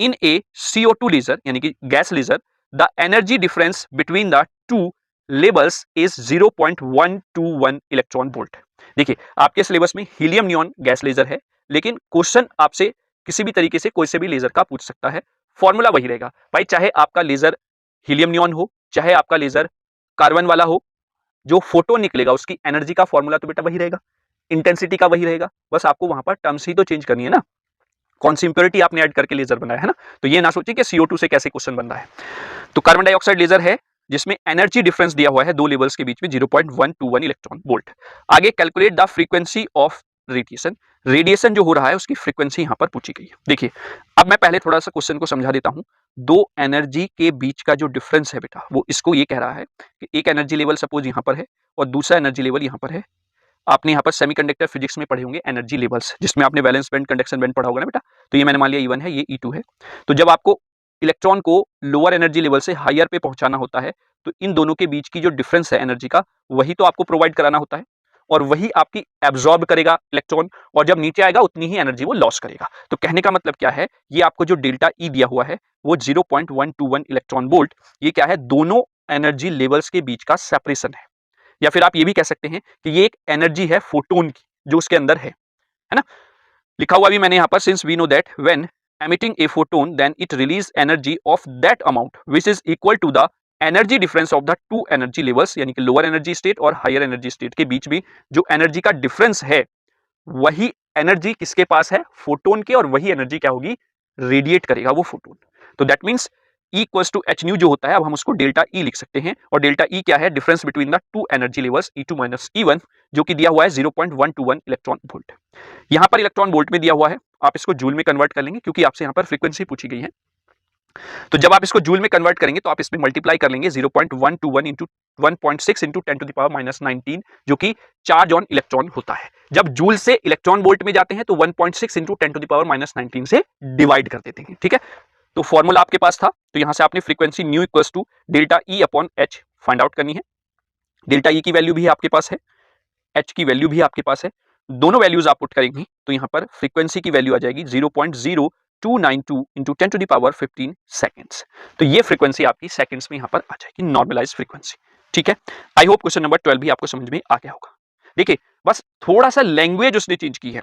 इन ए CO2 लेजर यानी कि gas laser the energy difference between the two levels is 0.121 electron volt. देखिए आपके सिलेबस में हीलियम नियॉन गैस लेजर है, लेकिन क्वेश्चन आपसे किसी भी तरीके से कोई से भी लेजर का पूछ सकता है। फॉर्मूला वही रहेगा भाई, चाहे आपका लेजर हीलियम नियॉन हो, चाहे आपका लेजर कार्बन वाला हो, जो फोटोन निकलेगा उसकी एनर्जी का फॉर्मूला तो बेटा वही रहेगा, इंटेंसिटी का वही रहेगा। बस आपको वहां पर टर्म्स ही तो चेंज करनी है ना, कौन सी इंप्योरिटी आपने ऐड करके लेजर बनाया है ना। तो ये ना सोचिए कि CO2 से कैसे क्वेश्चन बन रहा है। तो कार्बन डाइऑक्साइड लेजर है जिसमें एनर्जी डिफरेंस दिया हुआ है दो लेवल्स के बीच में 0.121 इलेक्ट्रॉन वोल्ट। आगे calculate the frequency of radiation. Radiation जो हो रहा है उसकी फ्रीक्वेंसी यहां पर पूछी गई है। देखिए अब मैं पहले थोड़ा सा क्वेश्चन को समझा देता हूं। दो एनर्जी के बीच का जो डिफरेंस है बेटा, वो इसको ये कह रहा है कि एक एनर्जी लेवल सपोज यहां पर है और दूसरा एनर्जी लेवल यहां पर है। आपने यहाँ पर सेमीकंडक्टर फिजिक्स में पढ़े होंगे एनर्जी लेवल्स, जिसमें आपने वैलेंस बैंड कंडक्शन बैंड पढ़ा होगा ना बेटा। तो ये मैंने मान लिया E1 है, ये E2 है। तो जब आपको इलेक्ट्रॉन को लोअर एनर्जी लेवल से हायर पे पहुंचाना होता है तो इन दोनों के बीच की जो डिफरेंस है एनर्जी का, वही तो आपको प्रोवाइड कराना होता है और वही आपकी एब्जॉर्ब करेगा इलेक्ट्रॉन, और जब नीचे आएगा उतनी ही एनर्जी वो लॉस करेगा। तो कहने का मतलब क्या है, ये आपको जो डेल्टा E दिया हुआ है वो 0.121 इलेक्ट्रॉन वोल्ट, ये क्या है, दोनों एनर्जी लेवल्स के बीच का सेपरेशन है। या फिर आप ये भी कह सकते हैं कि ये एक एनर्जी है फोटोन की जो उसके अंदर है ना। लिखा हुआ भी मैंने यहाँ पर, since we know that when emitting a photon then it release energy of that amount which is equal to the energy difference of the two energy levels, यानी कि लोअर एनर्जी स्टेट और हायर एनर्जी स्टेट के बीच में जो एनर्जी का डिफरेंस है वही एनर्जी किसके पास है, फोटोन के, और वही एनर्जी क्या होगी, रेडिएट करेगा वो फोटोन। तो that means E equals to H nu जो होता है, अब हम उसको डेल्टा E लिख सकते हैं, और डेल्टा E क्या है, difference between the two energy levels E2 minus E1, जो कि दिया हुआ है 0.121 इलेक्ट्रॉन वोल्ट। यहां पर इलेक्ट्रॉन वोल्ट में दिया हुआ है, आप इसको जूल में कन्वर्ट कर लेंगे क्योंकि आपसे यहां पर फ्रीक्वेंसी पूछी गई है। तो जब आप इसको जूल में कन्वर्ट करेंगे तो आप इसमें मल्टीप्लाई कर लेंगे 0.121 into 1.6 into 10 to the power minus 19, जो कि चार्ज ऑन इलेक्ट्रॉन होता है। जब जूल से इलेक्ट्रॉन वोल्ट में जाते हैं तो 1.6 into 10 to the power minus 19 से डिवाइड कर देते हैं, ठीक है। तो फॉर्मूला आपके पास था, तो यहां से आपने frequency nu equals to delta E upon H find out करनी है। डेल्टा E की वैल्यू भी आपके पास है, एच की वैल्यू भी आपके पास है, दोनों वैल्यूज आप पुट करेंगे तो यहां पर फ्रीक्वेंसी की वैल्यू आ जाएगी 0.0292 into 10 to the power 15 seconds. तो ये फ्रीक्वेंसी आपकी सेकेंड्स में यहां पर आ जाएगी, नॉर्मलाइज फ्रीक्वेंसी, ठीक है। आई होप क्वेश्चन नंबर 12 भी आपको समझ में आ गया होगा। देखिए बस थोड़ा सा लैंग्वेज उसने चेंज की है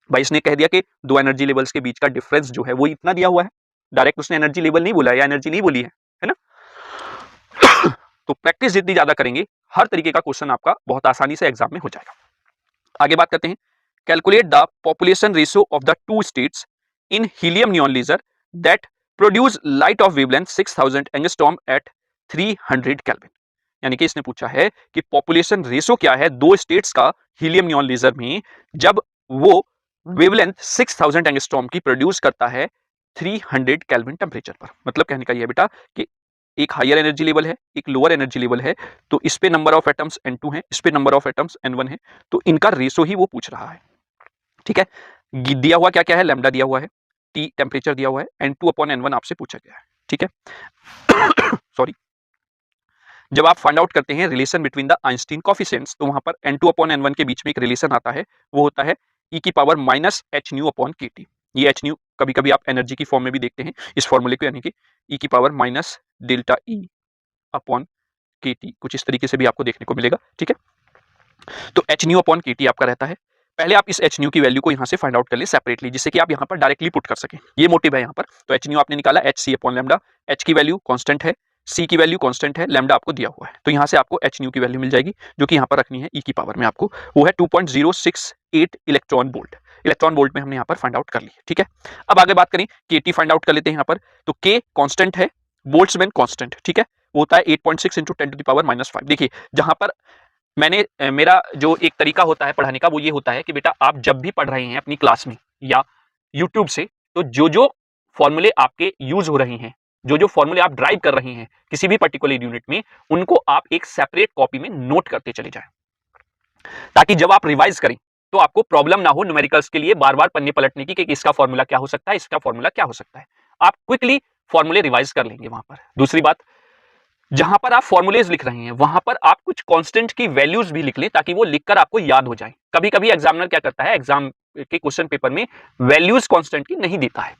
भाई, इसने कह दिया कि दो एनर्जी लेवल्स के बीच का डिफरेंस जो है वो इतना दिया हुआ है, डायरेक्ट उसने एनर्जी लेवल नहीं बोला या एनर्जी नहीं बोली है ना। तो प्रैक्टिस जितनी ज्यादा करेंगे हर तरीके का क्वेश्चन आपका बहुत आसानी से एग्जाम में हो जाएगा। आगे बात करते हैं, calculate the population ratio of the two states in helium neon laser that produce light of wavelength 6000 angstrom at 300 kelvin. यानी कि इसने पूछा है कि पॉपुलेशन रेशियो क्या है दो स्टेट्स का हीलियम नियॉन लेजर में जब वो वेवलेंथ 6000 एंगस्ट्रॉम की प्रोड्यूस करता है 300 केल्विन टेम्परेचर पर। मतलब कहने का यह बेटा कि एक हायर एनर्जी लेवल है, एक लोअर एनर्जी लेवल है, तो इस पे नंबर ऑफ एटम्स N2 है, इस पे नंबर ऑफ एटम्स N1 है, तो इनका रेशो ही वो पूछ रहा है, ठीक है। दिया हुआ क्या क्या है, लैम्डा दिया हुआ है, T टेम्परेचर दिया हुआ है, N2 अपॉन N1 आपसे पूछा गया है, ठीक है। सॉरी, जब आप फाइंड आउट करते हैं relation between the Einstein coefficients तो वहां पर N2 अपॉन N1 के बीच में एक रिलेशन आता है, वो होता है E की power minus H new upon के टी। ये एच न्यू कभी कभी आप एनर्जी की फॉर्म में भी देखते हैं इस फॉर्मूले को, यानी कि E की power minus delta E upon के टी, कुछ इस तरीके से भी आपको देखने को मिलेगा, ठीक है। तो एच न्यू अपॉन के टी आपका रहता है। पहले आप इस एच न्यू की वैल्यू को यहाँ से फाइंड आउट कर ले सेपरेटली, जिससे कि आप यहाँ पर डायरेक्टली पुट कर सकें, ये मोटिव है यहाँ पर। तो एच न्यू आपने निकाला H C upon lambda, H की वैल्यू कांस्टेंट है, सी की वैल्यू कांस्टेंट है, लैम्डा आपको दिया हुआ है, तो यहाँ से आपको एच न्यू की वैल्यू मिल जाएगी जो कि यहाँ पर रखनी है ई की पावर में आपको, वो है 2.068 इलेक्ट्रॉन वोल्ट। इलेक्ट्रॉन वोल्ट में हमने यहाँ पर फाइंड आउट कर ली, ठीक है। अब आगे बात करें के टी फाइंड आउट कर लेते हैं यहाँ पर। तो के कांस्टेंट है, बोल्ट्जमैन कांस्टेंट, ठीक है, वो होता है 8.6 into 10 to the power minus 5। देखिए जहां पर मैंने मेरा जो एक तरीका होता है पढ़ाने का वो ये होता है कि बेटा आप जब भी पढ़ रहे हैं अपनी क्लास में या यूट्यूब से, तो जो जो फॉर्मूले आपके यूज हो रहे हैं, जो जो फॉर्मूले आप ड्राइव कर रहे हैं किसी भी पर्टिकुलर यूनिट में, उनको आप एक सेपरेट कॉपी में नोट करते चले जाएं। ताकि जब आप रिवाइज करें तो आपको प्रॉब्लम ना हो न्यूमेरिकल्स के लिए बार बार पन्ने पलटने की कि इसका फॉर्मूला क्या हो सकता है, इसका फॉर्मूला क्या हो सकता है। आप क्विकली फॉर्मूले रिवाइज कर लेंगे वहां पर। दूसरी बात, जहां पर आप फॉर्मूलेज लिख रहे हैं वहां पर आप कुछ कांस्टेंट की वैल्यूज भी लिख लें ताकि वो लिखकर आपको याद हो जाए। कभी कभी एग्जामिनर क्या करता है, एग्जाम के क्वेश्चन पेपर में वैल्यूज कांस्टेंट की नहीं देता है,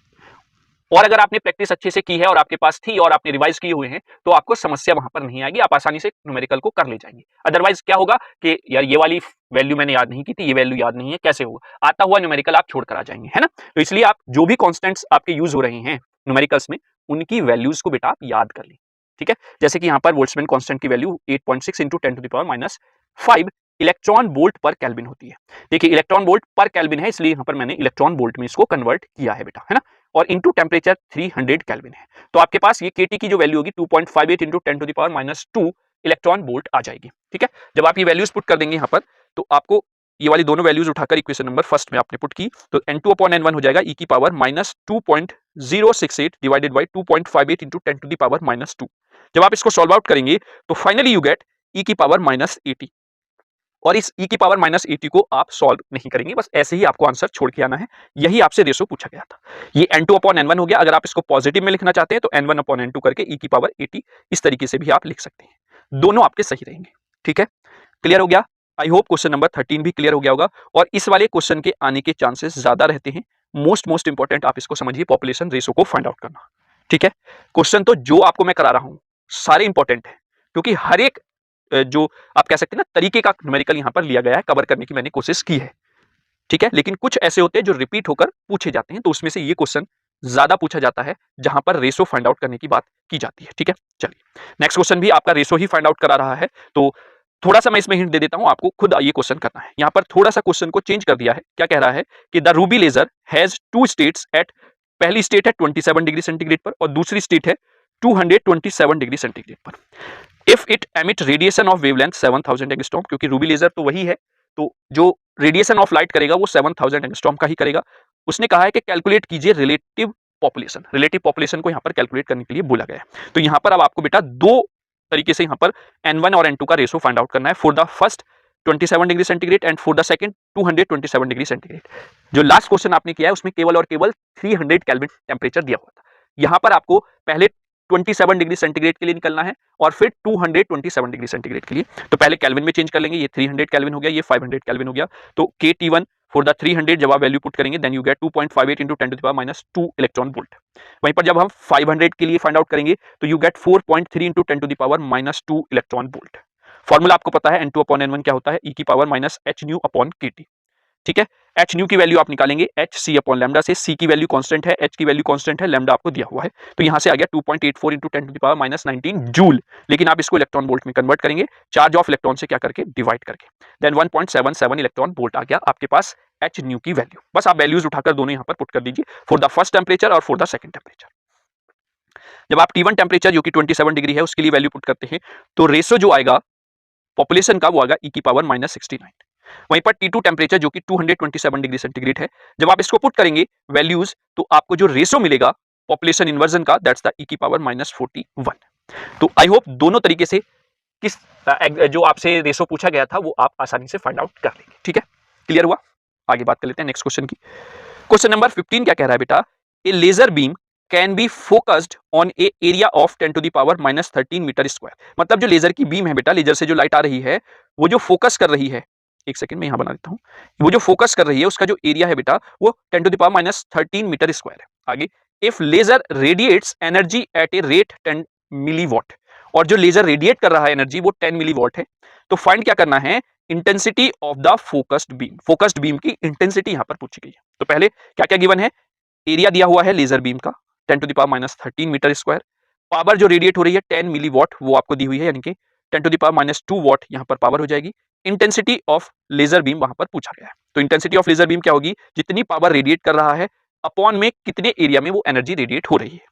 और अगर आपने प्रैक्टिस अच्छे से की है और आपके पास थी और आपने रिवाइज किए हुए हैं तो आपको समस्या वहां पर नहीं आएगी, आप आसानी से न्यूमेरिकल को कर ले जाएंगे। अदरवाइज क्या होगा कि यार ये वाली वैल्यू मैंने याद नहीं की थी, ये वैल्यू याद नहीं है, कैसे होगा, आता हुआ न्यूमेरिकल आप छोड़कर आ जाएंगे, है ना। तो इसलिए आप जो भी कॉन्स्टेंट्स आपके यूज हो रहे हैं न्यूमेरिकल्स में उनकी वैल्यूज को बेटा आप याद कर लें, ठीक है। जैसे कि यहाँ पर बोल्ट्जमैन कांस्टेंट की वैल्यू 8.6 इंटू 10⁻⁵ इलेक्ट्रॉन वोल्ट पर केल्विन होती है। देखिए इलेक्ट्रॉन वोल्ट पर केल्विन है इसलिए यहाँ पर मैंने इलेक्ट्रॉन वोल्ट में इसको कन्वर्ट किया है बेटा, है ना। और इंटू टेम्परेचर 300 केल्विन है, तो आपके पास ये केटी की जो वैल्यू होगी 2.58 इंटू 10⁻⁻2 इलेक्ट्रॉन वोल्ट आ जाएगी, ठीक है। जब आप ये वैल्यूज पुट कर देंगे यहाँ पर तो आपको ये वाली दोनों वैल्यूज उठाकर इक्वेशन नंबर फर्स्ट में आपने पुट की तो n2/n1 हो जाएगा e⁻².068 डिवाइडेड बाई 2.58 इंटू 10⁻²। जब आप इसको सॉल्व आउट करेंगे तो फाइनली यू गेट e⁻80, और इस e⁻80 को आप सॉल्व नहीं करेंगे, बस ऐसे ही आपको आंसर छोड़ के आना है। यही आपसे रेशो पूछा गया था। ये n2/n1 हो गया। अगर आप इसको पॉजिटिव में लिखना चाहते हैं तो n1/n2 करके e⁻80 इस तरीके से भी आप लिख सकते हैं, दोनों आपके सही रहेंगे, ठीक है। क्लियर हो गया। आई होप क्वेश्चन नंबर 13 भी क्लियर हो गया होगा, और इस वाले क्वेश्चन के आने के चांसेस ज्यादा रहते हैं। मोस्ट इंपॉर्टेंट आप इसको समझिए, पॉपुलेशन रेशो को फाइंड आउट करना, ठीक है। क्वेश्चन तो जो आपको मैं करा रहा हूं सारे इंपॉर्टेंट है, क्योंकि हर एक जो आप कह सकते हैं ना तरीके का न्यूमेरिकल यहां पर लिया गया है, कवर करने की मैंने कोशिश की है, ठीक है। लेकिन कुछ ऐसे होते हैं जो रिपीट होकर पूछे जाते हैं, तो उसमें से ये क्वेश्चन ज्यादा पूछा जाता है जहां पर रेशो फाइंड आउट करने की बात की जाती है, ठीक है। चलिए नेक्स्ट क्वेश्चन भी आपका रेशो ही फाइंड आउट करा रहा है, तो थोड़ा सा मैं इसमें हिंट दे देता हूं, आपको खुद ये क्वेश्चन करना है। यहां पर थोड़ा सा क्वेश्चन को चेंज कर दिया है। क्या कह रहा है कि the ruby laser has two states at, पहली स्टेट है 27 डिग्री सेंटीग्रेड पर और दूसरी स्टेट है 227 डिग्री सेंटीग्रेड पर। If it emit radiation of wavelength 7000 angstrom, क्योंकि रूबी लेजर तो वही है, तो जो रेडिएशन ऑफ लाइट करेगा वो 7000 एंगस्ट्रॉम का ही करेगा। उसने कहा है कि कैलकुलेट कीजिए रिलेटिव पॉपुलेशन। रिलेटिव पॉपुलेशन को यहाँ पर कैलकुलेट करने के लिए बोला गया है। तो यहाँ पर अब आपको बेटा दो तरीके से यहाँ पर n1 और n2 का रेशो फाइंड आउट करना है, for the first 27 degree centigrade and for the second 227 degree centigrade. जो लास्ट क्वेश्चन आपने किया है उसमें केवल और केवल 300 केल्विन टेम्परेचर दिया हुआ था। यहाँ पर आपको पहले 27 डिग्री सेंटीग्रेड के लिए निकलना है और फिर 227 डिग्री सेंटीग्रेड के लिए। तो पहले केल्विन में चेंज कर लेंगे, ये 300 केल्विन हो गया, ये 500 केल्विन हो गया। तो KT1 फॉर द 300 जब आप वैल्यू पुट करेंगे then you get 2.58 into 10⁻² electron volt. वहीं पर जब हम 500 के लिए फाइंड आउट करेंगे तो you get 4.3 into 10⁻² electron volt. Formula आपको पता है n2/n1 क्या होता है, e⁻hν/kT, ठीक है। एच न्यू की वैल्यू आप निकालेंगे hc/λ से, c की वैल्यू कांस्टेंट है, h की वैल्यू कांस्टेंट है, लैम्डा आपको दिया हुआ है, तो यहां से आ गया 2.84 इंटू 10⁻19 जूल। लेकिन आप इसको इलेक्ट्रॉन वोल्ट में कन्वर्ट करेंगे चार्ज ऑफ इलेक्ट्रॉन से क्या करके डिवाइड करके, देन 1.77 इलेक्ट्रॉन वोल्ट आ गया आपके पास एच न्यू की वैल्यू। बस आप वैल्यूज उठाकर दोनों यहां पर पुट कर दीजिए फॉर द फर्स्ट टेम्परेचर और फॉर द सेकंड टेम्परेचर। जब आप T1 टेम्परेचर जो कि 27 डिग्री है उसके लिए वैल्यू पुट करते हैं तो रेशो जो आएगा पॉपुलेशन का वो आएगा e⁻69। वहीं पर T2 टेम्परेचर जो कि 227 डिग्री सेंटीग्रेड है, जब आप इसको पुट करेंगे वैल्यूज तो आपको जो रेशो मिलेगा पॉपुलेशन इन्वर्जन का दैट्स द e⁻41। तो आई होप दोनों तरीके से किस जो आपसे रेशो पूछा गया था वो आप आसानी से फाइंड आउट कर लेंगे, ठीक है। क्लियर हुआ। आगे बात कर लेते हैं नेक्स्ट क्वेश्चन की। क्वेश्चन नंबर 15 क्या कह रहा है बेटा, a laser beam can be focused on a area of 10⁻³ metre square. मतलब जो लेजर की बीम है बेटा, लेजर से जो लाइट आ रही है वो जो फोकस कर रही है, एक सेकंड में यहां बना देता हूं, वो जो फोकस कर रही है उसका जो एरिया है बेटा वो 10⁻³ मीटर स्क्वायर है। आगे, if laser radiates energy at a rate 10 milliwatt, और जो लेजर रेडिएट कर रहा है एनर्जी वो 10 मिलीवॉट है, तो फाइंड क्या करना है, intensity of the focused beam. Focused beam की इंटेंसिटी यहां पर पूछी गई है। तो पहले क्या क्या गिवन है, एरिया दिया हुआ है लेजर बीम का 10⁻³ मीटर स्क्वायर, पावर जो रेडिएट हो रही है 10 मिलीवॉट वो आपको दी हुई है, यानी कि 10⁻² वॉट यहां पर पावर हो जाएगी। इंटेंसिटी ऑफ लेजर बीम वहां पर पूछा गया है, तो इंटेंसिटी ऑफ लेजर बीम क्या होगी, जितनी पावर रेडिएट कर रहा है अपॉन में कितने एरिया में वो एनर्जी रेडिएट हो रही है,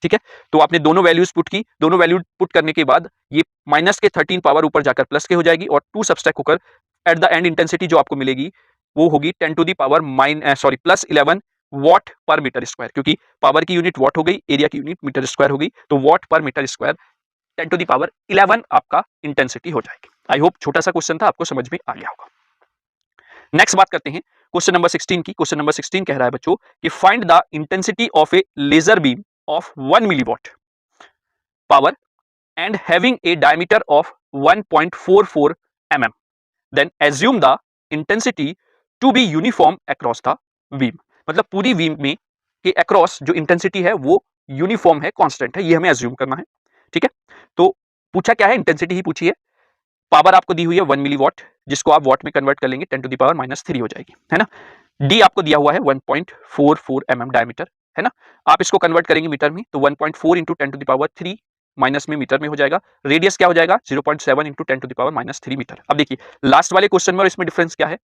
ठीक है। तो आपने दोनों वैल्यूज पुट की, दोनों वैल्यू पुट करने के बाद ये माइनस के 13 पावर ऊपर जाकर प्लस के हो जाएगी और 2 सबस्ट्रैक्ट होकर एट द एंड इंटेंसिटी जो आपको मिलेगी वो होगी 10⁻ वॉट पर मीटर स्क्वायर, क्योंकि पावर की यूनिट वॉट हो गई, एरिया की यूनिट मीटर स्क्वायर हो गई, तो वॉट पर मीटर स्क्वायर 10⁻11 आपका इंटेंसिटी हो जाएगी। आई होप छोटा सा क्वेश्चन था, आपको समझ में आ गया होगा। नेक्स्ट बात करते हैं क्वेश्चन नंबर 16 की। क्वेश्चन नंबर 16 कह रहा है बच्चों कि find the intensity of a laser beam of 1 milliwatt power and having a diameter of 1.44 mm. Then assume the intensity to be uniform across the beam. मतलब पूरी बीम में के अक्रॉस जो इंटेंसिटी है वो यूनिफॉर्म है, कांस्टेंट है, ये हमें एज्यूम करना है। ठीक है, तो पूछा क्या है, इंटेंसिटी ही पूछी है। पावर आपको दी हुई है 1 मिलीवॉट, जिसको आप वॉट में कन्वर्ट कर लेंगे 10 टू द पावर -3 हो जाएगी, है ना। डी आपको दिया हुआ है 1.44 mm डायमीटर, है ना। आप इसको कन्वर्ट करेंगे मीटर में तो 1.4 into 10 to the power 3 minus में मीटर में हो जाएगा। रेडियस क्या हो जाएगा 0.7 into 10 to the power -3 metre. अब देखिए लास्ट वाले क्वेश्चन में और इसमें डिफरेंस क्या है,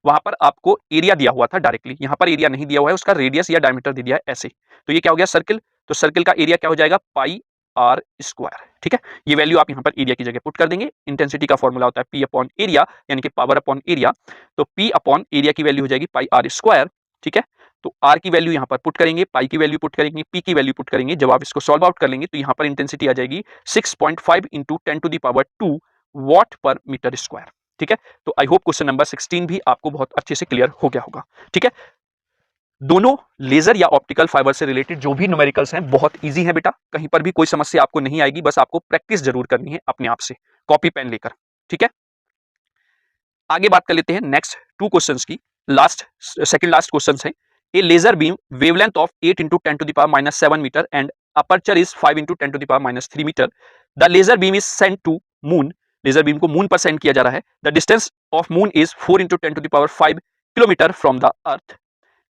वहां पर आपको एरिया दिया हुआ था डायरेक्टली, यहाँ पर एरिया नहीं दिया हुआ है, उसका रेडियस या डायमीटर दे दिया है ऐसे। तो ये क्या हो गया सर्किल, तो सर्किल का एरिया क्या हो जाएगा पाई आर स्क्वायर। ठीक है, ये वैल्यू आप यहाँ पर एरिया की जगह पुट कर देंगे। इंटेंसिटी का फॉर्मूला होता है पी अपॉन एरिया, यानी कि पावर अपॉन एरिया। तो पी अपॉन एरिया की वैल्यू हो जाएगी पाई आर स्क्वायर। ठीक है, तो आर की वैल्यू यहाँ पर पुट करेंगे, पाई की वैल्यू पुट करेंगे, पी की वैल्यू पुट करेंगे। जब आप इसको सॉल्व आउट कर लेंगे तो यहाँ पर इंटेंसिटी आ जाएगी 6.5 into 10 to the power 2 watt per metre square. ठीक है, तो आई होप क्वेश्चन नंबर 16 भी आपको बहुत अच्छे से क्लियर हो गया होगा। ठीक है, दोनों लेजर या ऑप्टिकल फाइबर से रिलेटेड जो भी न्यूमेरिकल्स हैं बहुत इजी हैं बेटा, कहीं पर भी कोई समस्या आपको नहीं आएगी, बस आपको प्रैक्टिस जरूर करनी है अपने आप से कॉपी पेन लेकर। ठीक है, आगे बात कर लेते हैं नेक्स्ट 2 क्वेश्चंस की। सेकंड लास्ट क्वेश्चंस है। A laser beam wavelength of 8 into 10 to the power -7 metre and aperture is 5 into 10 to the power -3 metre. The laser beam is sent to moon, laser beam को मून पर सेंड किया जा रहा है। The distance of moon is 4 into 10 to the power 5 kilometre from the earth.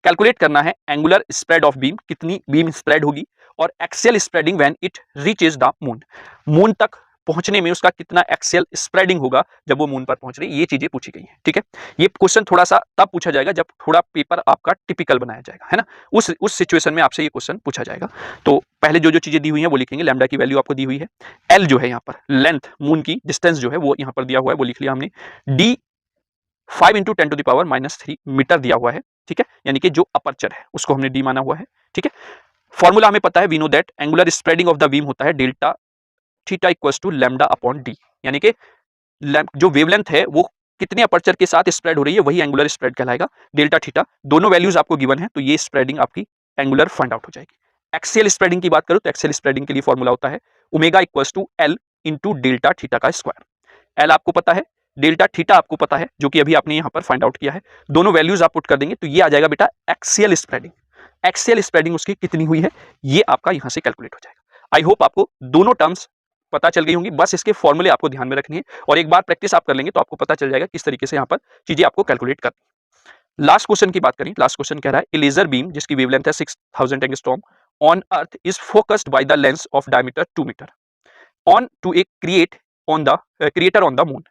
Calculate करना है एंगुलर स्प्रेड ऑफ बीम, कितनी बीम स्प्रेड होगी, और axial spreading when it reaches the moon, moon तक पहुंचने में उसका कितना एक्सियल स्प्रेडिंग होगा जब वो मून पर पहुंच रही है। ये चीजें पूछी गई हैं। ठीक है, ये क्वेश्चन थोड़ा सा तब पूछा जाएगा जब थोड़ा पेपर आपका टिपिकल बनाया जाएगा, है ना, उस सिचुएशन में आपसे ये क्वेश्चन पूछा जाएगा। तो पहले जो जो चीजें दी हुई हैं वो लिखेंगे। लैम्डा की वैल्यू आपको दी हुई है, एल जो है यहाँ पर लेंथ मून की, डिस्टेंस जो है वो यहाँ पर दिया हुआ है वो लिख लिया हमने। D 5 into 10 to the power -3 metre दिया हुआ है। ठीक है, यानी कि जो अपर्चर है उसको हमने डी माना हुआ है। ठीक है, फॉर्मूला हमें पता है, we know that angular spreading of the beam होता है delta theta equals to lambda upon D, यानी कि जो वेवलेंथ है वो कितने अपर्चर के साथ स्प्रेड हो रही है वही एंगुलर स्प्रेड कहलाएगा, डेल्टा थीटा। दोनों वैल्यूज आपको गिवन है तो ये स्प्रेडिंग आपकी एंगुलर फाइंड आउट हो जाएगी। एक्सियल स्प्रेडिंग की बात करूं तो एक्सियल स्प्रेडिंग के लिए फॉर्मूला होता है omega equals to L into delta theta का स्क्वायर। एल आपको पता है, डेल्टा थीटा आपको पता है, जो कि अभी आपने यहाँ पर फाइंड आउट किया है। दोनों वैल्यूज आप पुट कर देंगे तो ये आ जाएगा बेटा एक्सियल स्प्रेडिंग। एक्सियल स्प्रेडिंग उसकी कितनी हुई है ये आपका यहाँ से कैलकुलेट हो जाएगा। आई होप आपको दोनों टर्म्स पता चल गई होंगी, बस इसके फॉर्मूले आपको ध्यान में रखनी है और एक बार प्रैक्टिस आप कर लेंगे तो आपको पता चल जाएगा किस तरीके से यहाँ पर चीजें आपको कैलकुलेट करनी। लास्ट क्वेश्चन की बात करें, लास्ट क्वेश्चन कह रहा है ए लेजर बीम जिसकी वेवलेंथ है 6000 angstrom on earth is focused by the lens of diameter 2 metre on to a crater on the moon.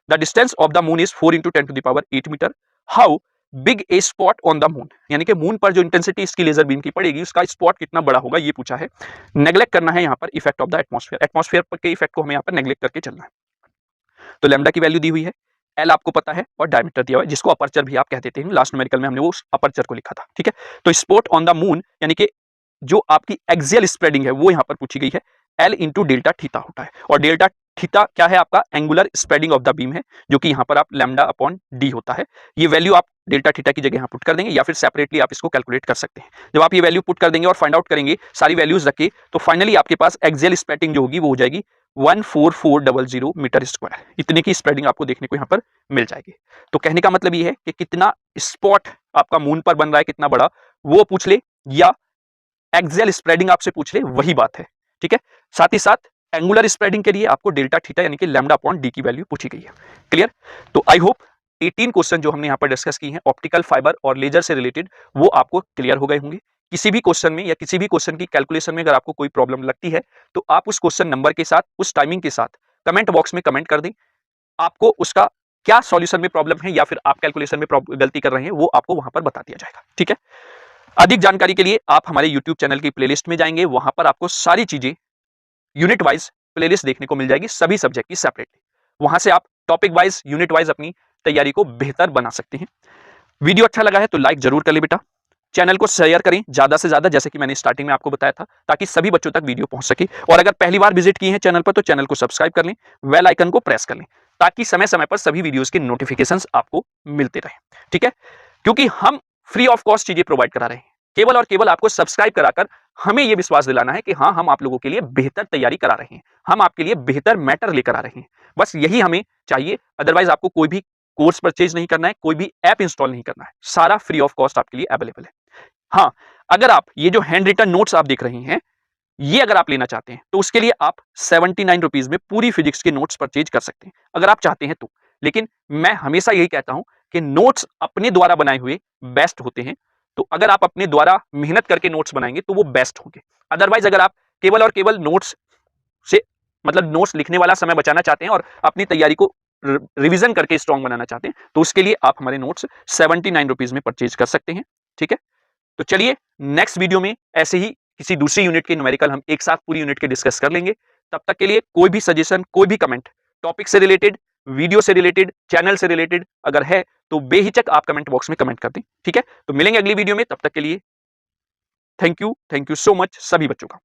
The distance of the moon is 4 into 10 to the power 8 metre. How big a spot on the moon, यानी कि मून पर जो इंटेंसिटी इसकी लेजर बीम की पड़ेगी उसका स्पॉट कितना बड़ा होगा ये पूछा है। नेग्लेक्ट करना है यहाँ पर effect of the atmosphere, atmosphere के इफेक्ट को हमें यहाँ पर नेग्लेक्ट करके चलना है। तो लैम्डा की वैल्यू दी हुई है, एल आपको पता है और डायमीटर दिया हुआ है जिसको अपर्चर भी आप कह देते हैं। लास्ट न्यूमेरिकल में हमने वो अपर्चर को लिखा था। ठीक है, तो स्पॉट ऑन द मून यानी कि जो आपकी एक्सियल स्प्रेडिंग है वो यहाँ पर पूछी गई है, एल इंटू डेल्टा थीटा होता है, और डेल्टा थीटा क्या है आपका angular spreading of the beam है, जो कि यहाँ पर आप लैम्डा अपॉन डी होता है। ये वैल्यू आप डेल्टा थीटा की जगह यहाँ पुट कर देंगे या फिर सेपरेटली आप इसको कैलकुलेट कर सकते हैं। जब आप ये वैल्यू पुट कर देंगे और फाइंड आउट करेंगे सारी वैल्यूज रख के तो फाइनली आपके पास एक्सियल स्प्रेडिंग जो होगी वो हो जाएगी 14400 मीटर स्क्वायर। इतने की स्प्रेडिंग आपको देखने को यहाँ पर मिल जाएगी। तो कहने का मतलब ये है कि कितना स्पॉट आपका मून पर बन रहा है कितना बड़ा वो पूछ ले या एक्सियल स्प्रेडिंग आपसे पूछ ले, वही बात है। ठीक है, साथ ही साथ एंगुलर स्प्रेडिंग के लिए आपको डेल्टा थीटा यानी कि लैम्डा अपॉन डी की वैल्यू पूछी गई है। क्लियर? तो आई होप 18 क्वेश्चन जो हमने यहाँ पर डिस्कस की हैं ऑप्टिकल फाइबर और लेजर से रिलेटेड वो आपको क्लियर हो गए होंगे। किसी भी क्वेश्चन में या किसी भी क्वेश्चन की कैलकुलेशन में अगर आपको कोई प्रॉब्लम लगती है तो आप उस क्वेश्चन नंबर के साथ उस टाइमिंग के साथ कमेंट बॉक्स में कमेंट कर दें। आपको उसका क्या सॉल्यूशन में प्रॉब्लम है या फिर आप कैलकुलेशन में गलती कर रहे हैं वो आपको वहां पर बता दिया जाएगा। ठीक है, अधिक जानकारी के लिए आप हमारे YouTube चैनल की प्लेलिस्ट में जाएंगे, वहां पर आपको सारी चीजें यूनिट वाइज प्लेलिस्ट देखने को मिल जाएगी, सभी सब्जेक्ट की सेपरेटली। वहां से आप टॉपिक वाइज यूनिट वाइज अपनी तैयारी को बेहतर बना सकते हैं। वीडियो अच्छा लगा है तो लाइक जरूर कर ले बेटा, चैनल को शेयर करें ज्यादा से ज्यादा, जैसे कि मैंने स्टार्टिंग में आपको बताया था, ताकि सभी बच्चों तक वीडियो पहुंच सके। और अगर पहली बार विजिट किए हैं चैनल पर तो चैनल को सब्सक्राइब कर लें, बेल आइकन को प्रेस कर लें, ताकि समय समय पर सभी वीडियोस के नोटिफिकेशंस आपको मिलते रहे, ठीक है। क्योंकि हम फ्री ऑफ कॉस्ट चीजें प्रोवाइड करा रहे हैं, केवल और केवल आपको सब्सक्राइब कराकर हमें यह विश्वास दिलाना है कि हाँ, हम आप लोगों के लिए बेहतर तैयारी करा रहे हैं, हम आपके लिए बेहतर मैटर लेकर आ रहे हैं, बस यही हमें चाहिए। अदरवाइज आपको कोई भी कोर्स परचेज नहीं करना है, कोई भी ऐप इंस्टॉल नहीं करना है, सारा फ्री ऑफ कॉस्ट आपके लिए अवेलेबल है। हाँ, अगर आप ये जो हैंड रिटन नोट्स आप देख रहे हैं, ये अगर आप लेना चाहते हैं तो उसके लिए आप 79 रुपीज में पूरी फिजिक्स के नोट्स परचेज कर सकते हैं, अगर आप चाहते हैं तो। लेकिन मैं हमेशा यही कहता हूं कि नोट्स अपने द्वारा बनाए हुए बेस्ट होते हैं, तो अगर आप अपने द्वारा मेहनत करके नोट्स बनाएंगे तो वो बेस्ट होंगे। अदरवाइज अगर आप केवल और केवल नोट्स से मतलब नोट्स लिखने वाला समय बचाना चाहते हैं और अपनी तैयारी को रिवीजन करके स्ट्रॉन्ग बनाना चाहते हैं, तो उसके लिए आप हमारे नोट्स 79 रुपीज में परचेज कर सकते हैं, ठीक है। तो चलिए नेक्स्ट वीडियो में ऐसे ही किसी दूसरी यूनिट के न्यूमेरिकल हम एक साथ पूरी यूनिट के डिस्कस कर लेंगे। तब तक के लिए कोई भी सजेशन, कोई भी कमेंट, टॉपिक से रिलेटेड, वीडियो से रिलेटेड, चैनल से रिलेटेड अगर है तो बेहिचक आप कमेंट बॉक्स में कमेंट कर दें, ठीक है। तो मिलेंगे अगली वीडियो में, तब तक के लिए थैंक यू सो मच सभी बच्चों का।